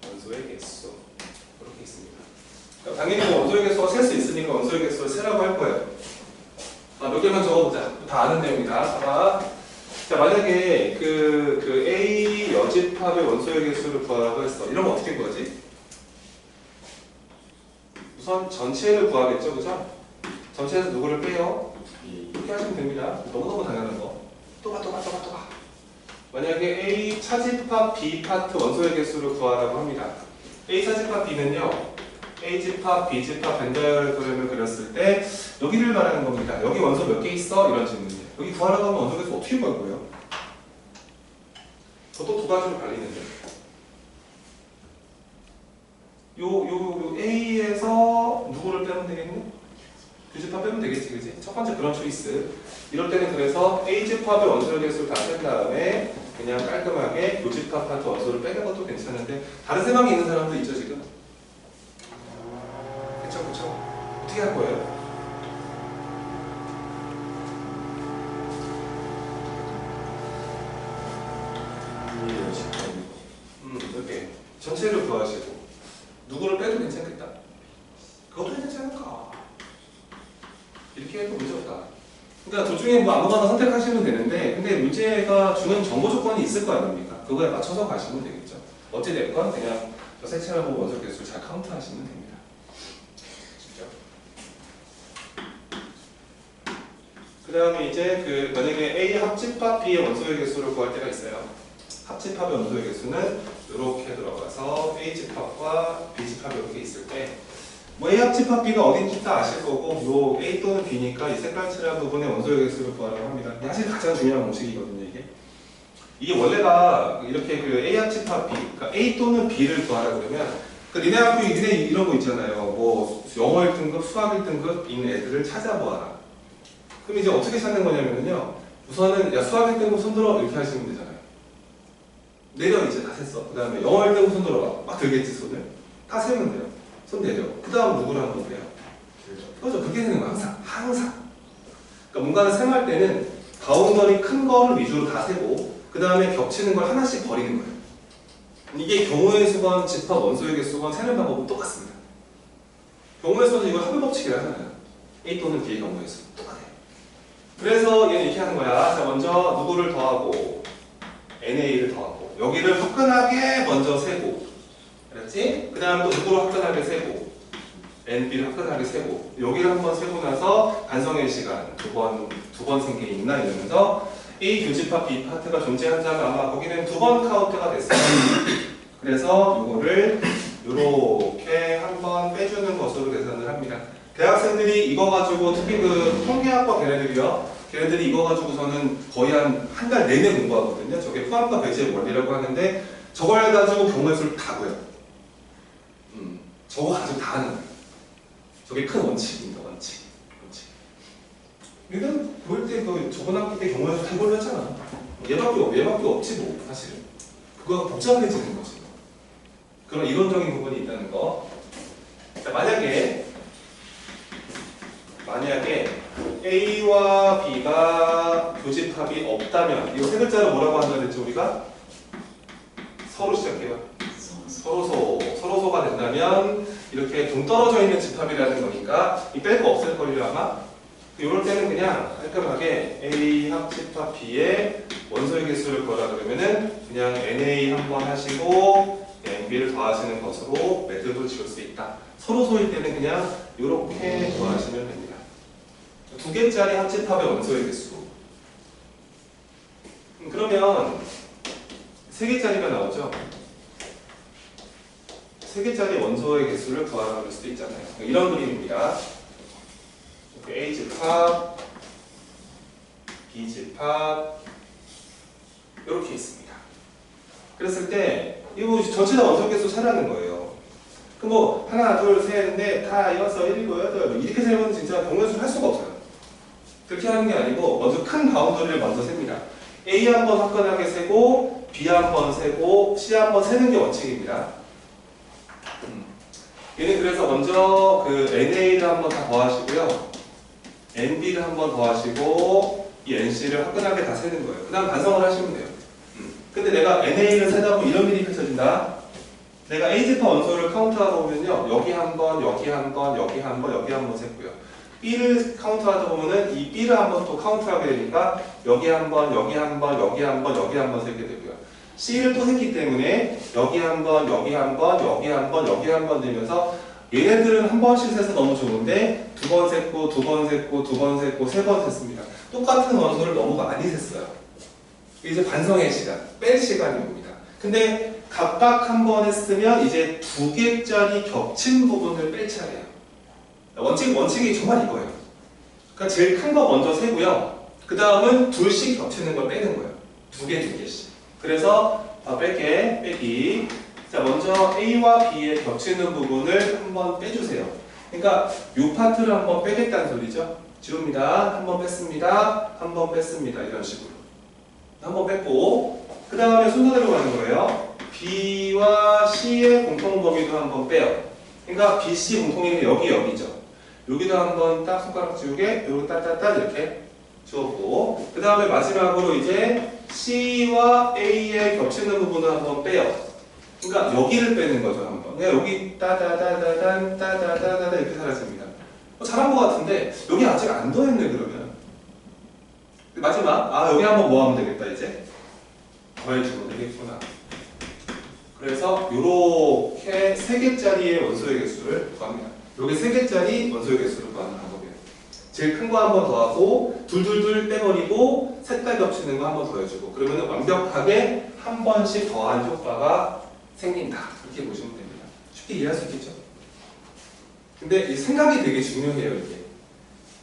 원소의 개수. 그렇게 있습니다. 당연히 뭐 원소의 개수가 셀 수 있으니까 원소의 개수를 세라고 할 거예요. 몇 개만 적어보자. 다 아는 내용이다. 봐봐. 자, 만약에 그 A 여집합의 원소의 개수를 구하라고 했어. 이러면 어떻게 구하지? 우선 전체를 구하겠죠, 그죠? 전체에서 누구를 빼요? 이렇게 하시면 됩니다. 너무너무 당연한 거. 또 봐. 만약에 A 차집합 B 파트 원소의 개수를 구하라고 합니다. A 차집합 B는요, A 집합, B 집합 벤다이어그램을 그렸을 때 여기를 말하는 겁니다. 여기 원소 몇 개 있어? 이런 질문이에요. 여기 구하라고 하면 원소 개수 어떻게 구할 거예요? 저도 두 가지로 갈리는데. 요 A에서 누구를 빼면 되겠니? B집합 빼면 되겠지, 그지? 첫 번째 그런 초이스. 이럴 때는 그래서 A집합의 원소의 개수를 다 뺀 다음에 그냥 깔끔하게 B집합 파트 원소를 빼는 것도 괜찮은데 다른 생각이 있는 사람도 있죠, 지금? 그쵸. 어떻게 할 거예요? 이렇게 전체를 구하시고 누구를 빼도 괜찮겠다. 그것도 괜찮지 않을까? 이렇게 해도 문제 없다. 그러니까 둘 중에 뭐 아무거나 선택하시면 되는데 근데 문제가 주는 정보 조건이 있을 거 아닙니까? 그거에 맞춰서 가시면 되겠죠. 어찌됐건 그냥 세체하고 원소 개수를 잘 카운트하시면 됩니다. 그 다음에 이제 만약에 A 합집합 B의 원소의 개수를 구할 때가 있어요. 합집합의 원소의 개수는 이렇게 들어가서 A 집합과 B 집합이 이렇게 있을 때 뭐 A 합집합 B가 어딘지 다 아실 거고 요 A 또는 B니까 이 색깔 칠한 부분의 원소의 개수를 구하라고 합니다. 사실 가장 중요한 공식이거든요, 이게 원래가 이렇게 A 합집합 B, 그러니까 A 또는 B를 구하라 그러면 니네 학교 니네 이런 거 있잖아요. 뭐 영어 1등급, 수학 1등급 있는 애들을 찾아보아라. 그럼 이제 어떻게 찾는 거냐면요. 우선은 야 수학 1등급 손들어 이렇게 하시면 되잖아요. 내려 이제 다 셌어. 그 다음에 영어 1등급 손들어봐. 막 들겠지 손을. 다 세면 돼요. 손 내려. 그 다음 누구를 하는 거예요? 그렇죠. 그렇게 되는 거야. 항상. 그러니까 뭔가를 셈할 때는 바운더리 큰 거를 위주로 다 세고 그 다음에 겹치는 걸 하나씩 버리는 거예요. 이게 경우의 수건, 집합, 원소의 개수건 세는 방법은 똑같습니다. 경우의 수는 이걸 합의 법칙이라 하잖아요. A 또는 B의 경우의 수. 똑같아요. 그래서 얘는 이렇게 하는 거야. 자, 먼저 누구를 더하고 NA를 더하고 여기를 화끈하게 먼저 세고 그렇지? 그 다음 또 누구를 화끈하게 세고 NB를 화끈하게 세고 여기를 한번 세고 나서 반성의 시간 두 번 생게 있나 이러면서 A 교집합 B 파트가 존재한다면 아마 거기는 두 번 카운트가 됐어요. 그래서 이거를 이렇게 한번 빼주는 것으로 계산을 합니다. 대학생들이 이거 가지고 특히 그 통계학과 걔네들이 이거 가지고서는 거의 한 달 내내 공부하거든요. 저게 포함과 배제의 원리라고 하는데 저걸 가지고 경우의 다 구해요. 저거 가지고 다 하는 거예요. 저게 큰 원칙입니다. 원칙. 우리는 보일 때 그 저번 학기 때 경우의 수 이걸로 했잖아. 얘밖에 없지 뭐 사실은. 그거가 복잡해지는 거지. 그런 이론적인 부분이 있다는 거. 자, 만약에 A와 B가 교집합이 없다면 이거 세 글자로 뭐라고 한다 그랬죠 우리가? 서로 시작해요. 서로소가 된다면 이렇게 동떨어져 있는 집합이라는 거니까 이 뺄 거 없을 걸요 아마. 이럴 때는 그냥 깔끔하게 A 합집합 B의 원소의 개수를 구하라 그러면은 그냥 NA 한번 하시고 NB를 더하시는 것으로 매듭을 지을 수 있다. 서로소일 때는 그냥 이렇게 구하시면 됩니다. 두 개짜리 합집합의 원소의 개수. 그러면 세 개짜리가 나오죠. 세 개짜리 원소의 개수를 구하라 할 수도 있잖아요. 이런 그림입니다. A집합, B집합 이렇게 있습니다. 그랬을 때 이거 전체 다 원소 개수 세라는 거예요. 그럼 뭐 하나, 둘, 셋, 넷, 다, 여섯, 일곱, 여덟 이렇게 세면 진짜 경우의 수를 할 수가 없어요. 그렇게 하는 게 아니고 먼저 큰 바운더리를 먼저 셉니다. A 한번 화끈하게 세고 B 한번 세고 C 한번 세는 게 원칙입니다. 얘는 그래서 먼저 그 NA를 한번 다 더하시고요. NB를 한번 더하시고 이 NC를 화끈하게 다 세는 거예요. 그 다음 반성을 하시면 돼요. 근데 내가 NA를 세다 보면 이런 일이 펼쳐진다. 내가 A집합 원소를 카운트하다 보면요. 여기 한 번, 여기 한 번, 여기 한 번, 여기 한 번 셌고요. B를 카운트하다 보면은 이 B를 한 번 또 카운트하게 되니까 여기 한 번, 여기 한 번, 여기 한 번, 여기 한 번 세게 되고요. C를 또 셌기 때문에 여기 한 번, 여기 한 번, 여기 한 번, 여기 한 번 되면서 얘네들은 한 번씩 세서 너무 좋은데 두 번 셌고, 두 번 셌고, 두 번 셌고, 세 번 셌습니다. 똑같은 원소를 너무 많이 셌어요. 이제 반성의 시간, 뺄 시간이 옵니다. 근데 각각 한 번 했으면 이제 두 개짜리 겹친 부분을 뺄 차례예요. 원칙이 정말 이거예요. 그러니까 제일 큰 거 먼저 세고요. 그 다음은 둘씩 겹치는 걸 빼는 거예요. 두 개씩. 그래서 빼기. 자, 먼저 A와 B의 겹치는 부분을 한번 빼주세요. 그러니까 이 파트를 한번 빼겠다는 소리죠. 지웁니다. 한번 뺐습니다. 한번 뺐습니다. 이런 식으로. 한번 뺐고, 그 다음에 순서대로 가는 거예요. B와 C의 공통 범위도 한번 빼요. 그러니까 B, C 공통이는 여기죠. 여기도 한번 딱 손가락 지우개, 요거 따따따 이렇게 지웠고, 그 다음에 마지막으로 이제 C와 A의 겹치는 부분을 한번 빼요. 그러니까 여기를 빼는 거죠, 한번. 그냥 여기 따다다다단 따다다다다 이렇게 사라집니다. 잘한 것 같은데 여기 아직 안 더했네 그러면. 마지막 여기 한번 뭐 하면 되겠다 이제 더해주면 되겠구나. 그래서 요렇게 세 개짜리의 원소의 개수를 구합니다. 요게 세 개짜리 원소의 개수를 구하는 방법이에요. 제일 큰 거 한 번 더하고 둘둘둘 빼버리고 색깔 겹치는 거 한 번 더해주고 그러면 완벽하게 한 번씩 더한 효과가 생긴다. 이렇게 보시면 됩니다. 쉽게 이해할 수 있겠죠? 근데 이 생각이 되게 중요해요, 이게.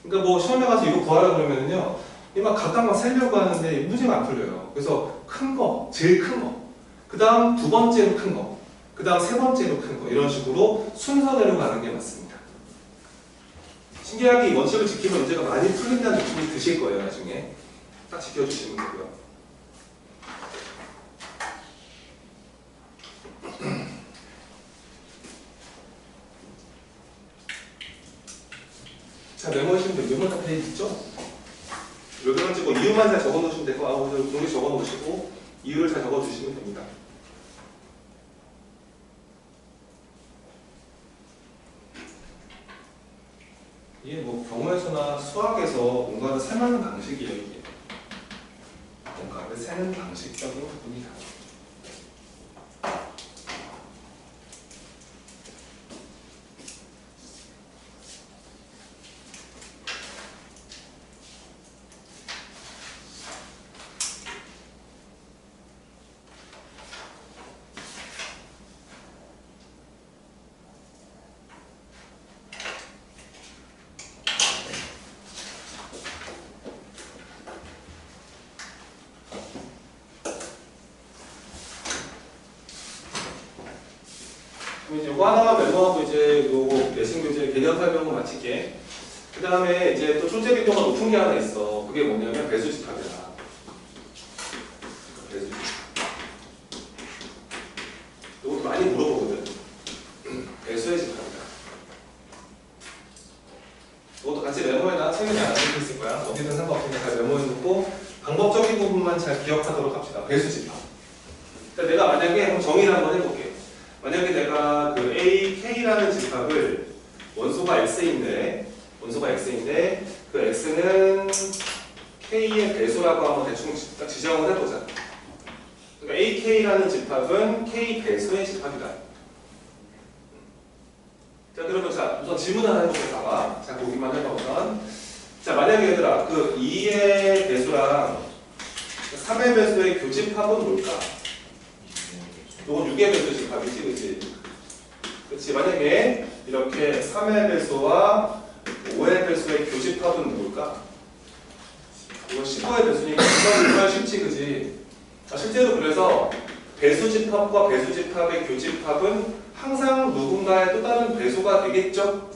그러니까 뭐 시험에 가서 이거 구하라 그러면은요, 막 각각 막 세려고 하는데 문제가 안 풀려요. 그래서 큰 거, 제일 큰 거, 그 다음 두 번째로 큰 거, 그 다음 세 번째로 큰 거, 이런 식으로 순서대로 가는 게 맞습니다. 신기하게 이 원칙을 지키면 문제가 많이 풀린다는 느낌이 드실 거예요, 나중에. 딱 지켜주시면 되고요. 자, 메모하시면 돼요. 메모 다 페이지 있죠? 왜 그런지 뭐 이유만 잘 적어 놓으시면 되고, 공식 적어 놓으시고, 이유를 잘 적어 주시면 됩니다. 이게 뭐 경우에서나 수학에서 뭔가를 세는 방식이에요, 이게. 뭔가를 세는 방식적인 부분이다. 그럼 이제 이거 하나만 메모하고 이제 요거 내신 교재 개념 설명을 마칠게. 그 다음에 이제 또 출제 빈도가 높은 게 하나 있어. 그게 뭐냐면 배수집합이야. 배수집합. 이것도 많이 물어보거든. 배수의 집합이다. 이것도 같이 메모해놔. 책임이 안 적혀 있을 거야. 어디든 상관없으니까 잘 메모해놓고 방법적인 부분만 잘 기억하도록 합시다. 배수집합. 그러니까 내가 만약에 한번 정의를 한번 해볼게. 만약에 내가 그 A, K라는 집합을 원소가 X인데 그 X는 K의 배수라고 한번 대충 딱 지정을 해보자. 그러니까 AK라는 집합은 K 배수의 집합이다. 자, 그러면 자, 우선 질문 하나 해볼까? 자, 보기만 해봐, 우선. 자, 만약에 얘들아, 그 2의 배수랑 3의 배수의 교집합은 뭘까? 이건 6의 배수 집합이지, 그치? 그치, 만약에 이렇게 3의 배수와 5의 배수의 교집합은 뭘까? 이건 15의 배수니까 이건 정말 쉽지, 그치? 자, 실제로 그래서 배수집합과 배수집합의 교집합은 항상 누군가의 또 다른 배수가 되겠죠?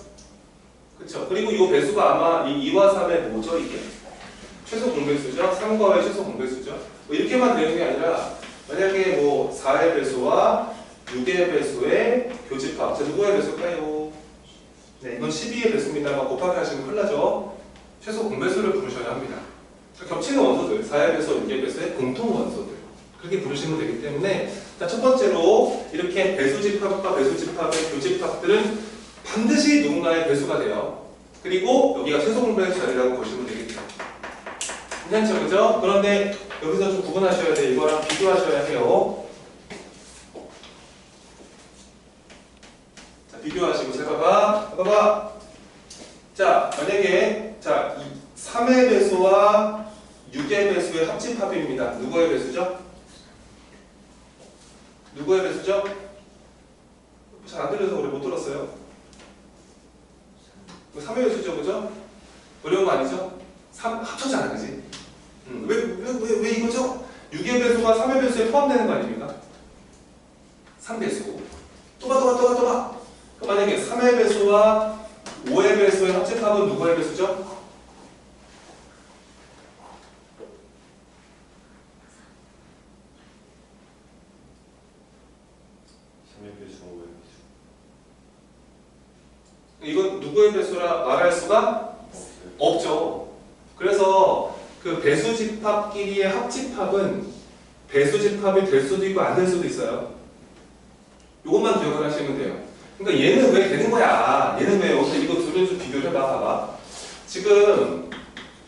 그쵸? 그리고 이 배수가 아마 이 2와 3의 뭐죠, 이게? 최소 공배수죠? 3과의 최소 공배수죠? 뭐 이렇게만 되는 게 아니라 만약에 뭐 4의 배수와 6의 배수의 교집합. 자, 누구의 배수일까요? 네, 이건 12의 배수입니다만 곱하기 하시면 큰일 나죠? 최소 공배수를 부르셔야 합니다. 자, 겹치는 원소들, 4의 배수와 6의 배수의 공통 원소들. 그렇게 부르시면 되기 때문에 자, 첫 번째로 이렇게 배수집합과 배수집합의 교집합들은 반드시 누군가의 배수가 돼요. 그리고 여기가 최소 공배수 자리라고 보시면 되겠죠. 괜찮죠? 그죠? 그런데 여기서 좀 구분하셔야 돼요. 이거랑 비교하셔야 해요. 자, 비교하시고 해봐봐. 자, 만약에 자, 3의 배수와 6의 배수의 합집합입니다. 누구의 배수죠? 누구의 배수죠? 잘 안 들려서 그래, 못 들었어요. 3의 배수죠, 그죠? 어려운 거 아니죠? 3 합쳤잖아, 그지? 왜 이거죠? 6의 배수가 3의 배수에 포함되는 거 아닙니까? 3배수. 또 봐. 그럼 만약에 3의 배수와 5의 배수의 합집합은 누구의 배수죠? 3의 배수, 5의 배수. 이건 누구의 배수라 말할 수가 없죠. 그래서 그 배수집합끼리의 합집합은 배수집합이 될 수도 있고 안 될 수도 있어요. 이것만 기억을 하시면 돼요. 그러니까 얘는 왜 되는 거야? 얘는 왜? 여기서 이거 둘을 좀 비교를 해봐. 봐봐. 지금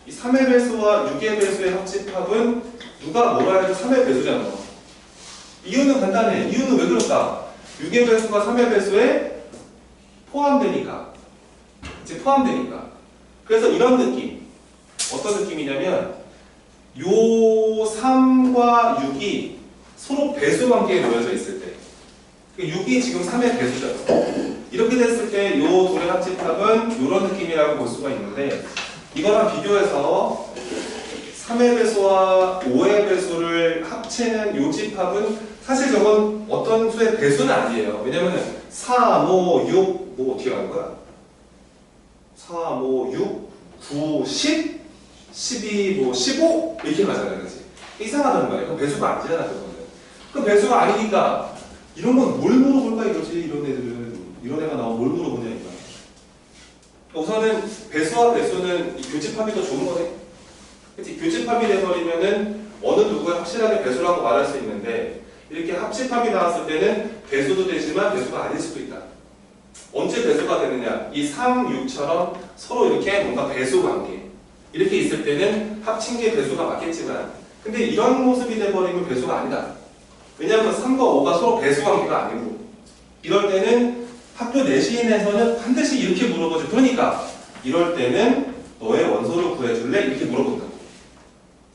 이 3의 배수와 6의 배수의 합집합은 누가 뭐라 해도 3의 배수잖아. 이유는 간단해. 이유는 왜 그럴까? 6의 배수가 3의 배수에 포함되니까. 이제 포함되니까. 그래서 이런 느낌. 어떤 느낌이냐면 요 3과 6이 서로 배수 관계에 놓여져 있을 때 6이 지금 3의 배수잖아. 이렇게 됐을 때 요 둘의 합집합은 이런 느낌이라고 볼 수가 있는데 이거랑 비교해서 3의 배수와 5의 배수를 합치는 요 집합은 사실 저건 어떤 수의 배수는 아니에요. 왜냐면 4, 5, 6, 뭐 어떻게 하는 거야? 4, 5, 6, 9, 10, 12, 뭐 15 이렇게 가잖아요. 그치? 이상하다는 거예요. 그럼 배수가 아니잖아. 그거는. 그럼 배수가 아니니까 이런 건 뭘 물어볼까 이거지. 이런 애들은. 이런 애가 나오면 뭘 물어보냐 이거. 우선은 배수와 배수는 이 교집합이 더 좋은 거네. 그치? 교집합이 돼버리면은 어느 누구에 확실하게 배수라고 말할 수 있는데 이렇게 합집합이 나왔을 때는 배수도 되지만 배수가 아닐 수도 있다. 언제 배수가 되느냐? 이 3, 6처럼 서로 이렇게 뭔가 배수 관계 이렇게 있을 때는 합친 게 배수가 맞겠지만 근데 이런 모습이 돼버리면 배수가 아니다. 왜냐하면 3과 5가 서로 배수 관계가 아니고 이럴 때는 학교 내신에서는 반드시 이렇게 물어보죠. 그러니까 이럴 때는 너의 원소를 구해줄래? 이렇게 물어본다고.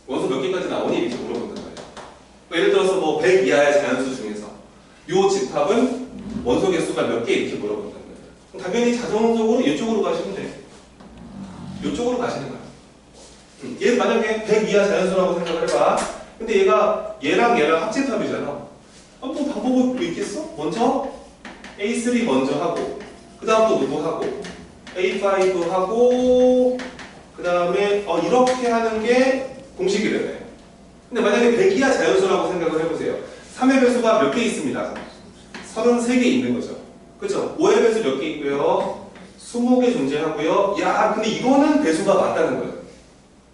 원소 몇 개까지 나오니? 이렇게 물어본단 말이야. 예를 들어서 뭐 100 이하의 자연수 중에서 요 집합은 원소 개수가 몇 개 이렇게 물어본단 말이야. 그럼 당연히 자동적으로 이쪽으로 가시면 돼. 이쪽으로 가시는 거야. 얘 만약에 100 이하 자연수라고 생각을 해봐. 근데 얘가 얘랑 합집합이잖아. 뭐 방법이 뭐 있겠어? 먼저 A3 먼저 하고 그 다음 또 누구 하고 A5 하고 그 다음에 이렇게 하는 게 공식이 되네. 근데 만약에 100 이하 자연수라고 생각을 해보세요. 3의 배수가 몇 개 있습니다. 33개 있는 거죠. 그렇죠? 5의 배수 몇 개 있고요. 20개 존재하고요. 야, 근데 이거는 배수가 맞다는 거예요.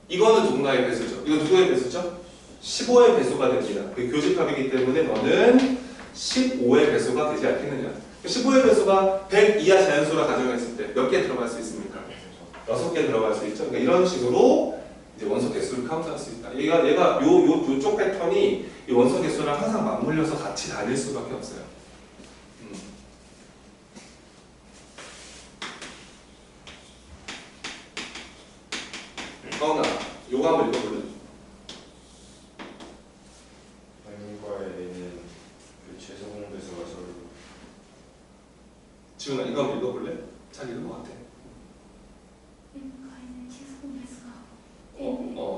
이거는 누군가의 배수죠. 이거 누구의 배수죠? 15의 배수가 됩니다. 그 교집합이기 때문에 너는 15의 배수가 되지 않겠느냐. 15의 배수가 100 이하 자연수라 가정했을 때 몇 개 들어갈 수 있습니까? 6개 들어갈 수 있죠. 그러니까 이런 식으로 이제 원소 개수를 카운트할 수 있다. 얘가 요쪽 패턴이 이 원소 개수랑 항상 맞물려서 같이 다닐 수밖에 없어요. 가온아, 요거 한번 읽어볼래? M과 N은 그 최소공 배수가 서로 지훈아, 이거 한번 읽어볼래? 잘 읽은 것 같아. M과는 최소공 배수가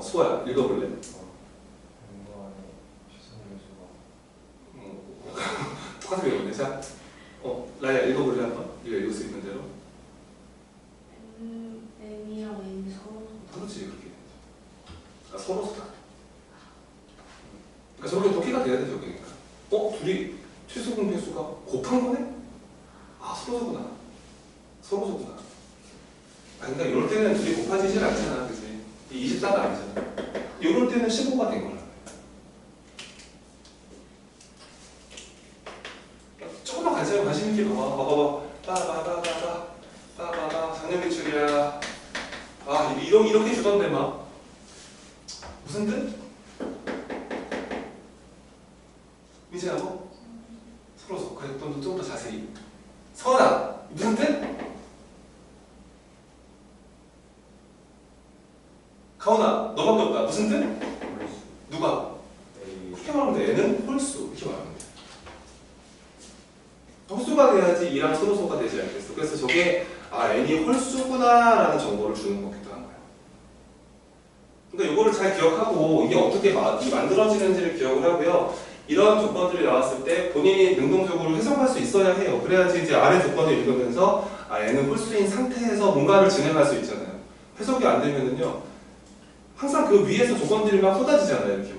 수아야, 읽어볼래? M과 N의 최소공 배수가 똑같은 게 없네. 자, 라야 읽어볼래 한번? 네가 읽을 수 있는 대로. M이랑 N이 서로 그렇지, 그렇게. 서로 소다. 그러니까 저렇게 독해가 돼야 돼, 저게. 둘이 최소공 배수가 곱한 거네? 아, 서로소구나. 서로소구나. 그러니까 이럴 때는 둘이 곱해지질 않잖아, 그지? 24가 아니잖아. 이럴 때는 15가 된 거야. 조금만 관심 있게 봐봐. 빠바바바바 상념비출이야. 아, 이렇게 주던데 막. 무슨 뜻? 민재야 뭐? 서로소. 그래, 좀 더 자세히. 서원아, 무슨 뜻? 가온아, 너밖에 없다. 무슨 뜻? 홀수 누가? A 그렇게 말하면 돼. N은 홀수. 이렇게 말하면 돼. 홀수가 돼야지 이랑 서로소가 되지 않겠어. 그래서 저게 N이 홀수구나라는 정보를 주는 거기도 한 거야. 그러니까 이거를 잘 기억하고 이게 어떻게 만들어지는지를 기억을 하고요. 이런 조건들이 나왔을 때 본인이 능동적으로 해석할 수 있어야 해요. 그래야지 이제 아래 조건을 읽으면서 N은 홀수인 상태에서 뭔가를 진행할 수 있잖아요. 해석이 안 되면은요. 항상 그 위에서 조건들이 막 쏟아지잖아요. 이렇게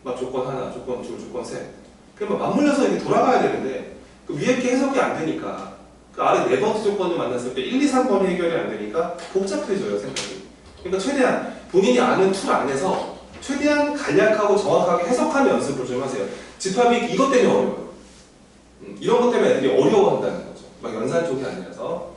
막 조건 하나, 조건 둘, 조건 셋. 그러면 맞물려서 이렇게 돌아가야 되는데 그 위에 게 해석이 안 되니까 그 아래 네 번째 조건을 만났을 때 1, 2, 3번이 해결이 안 되니까 복잡해져요, 생각이. 그러니까 최대한 본인이 아는 툴 안에서 최대한 간략하고 정확하게 해석하는 연습을 좀 하세요. 집합이 이것 때문에 어려워요. 이런 것 때문에 애들이 어려워한다는 거죠. 막 연산 쪽이 아니라서.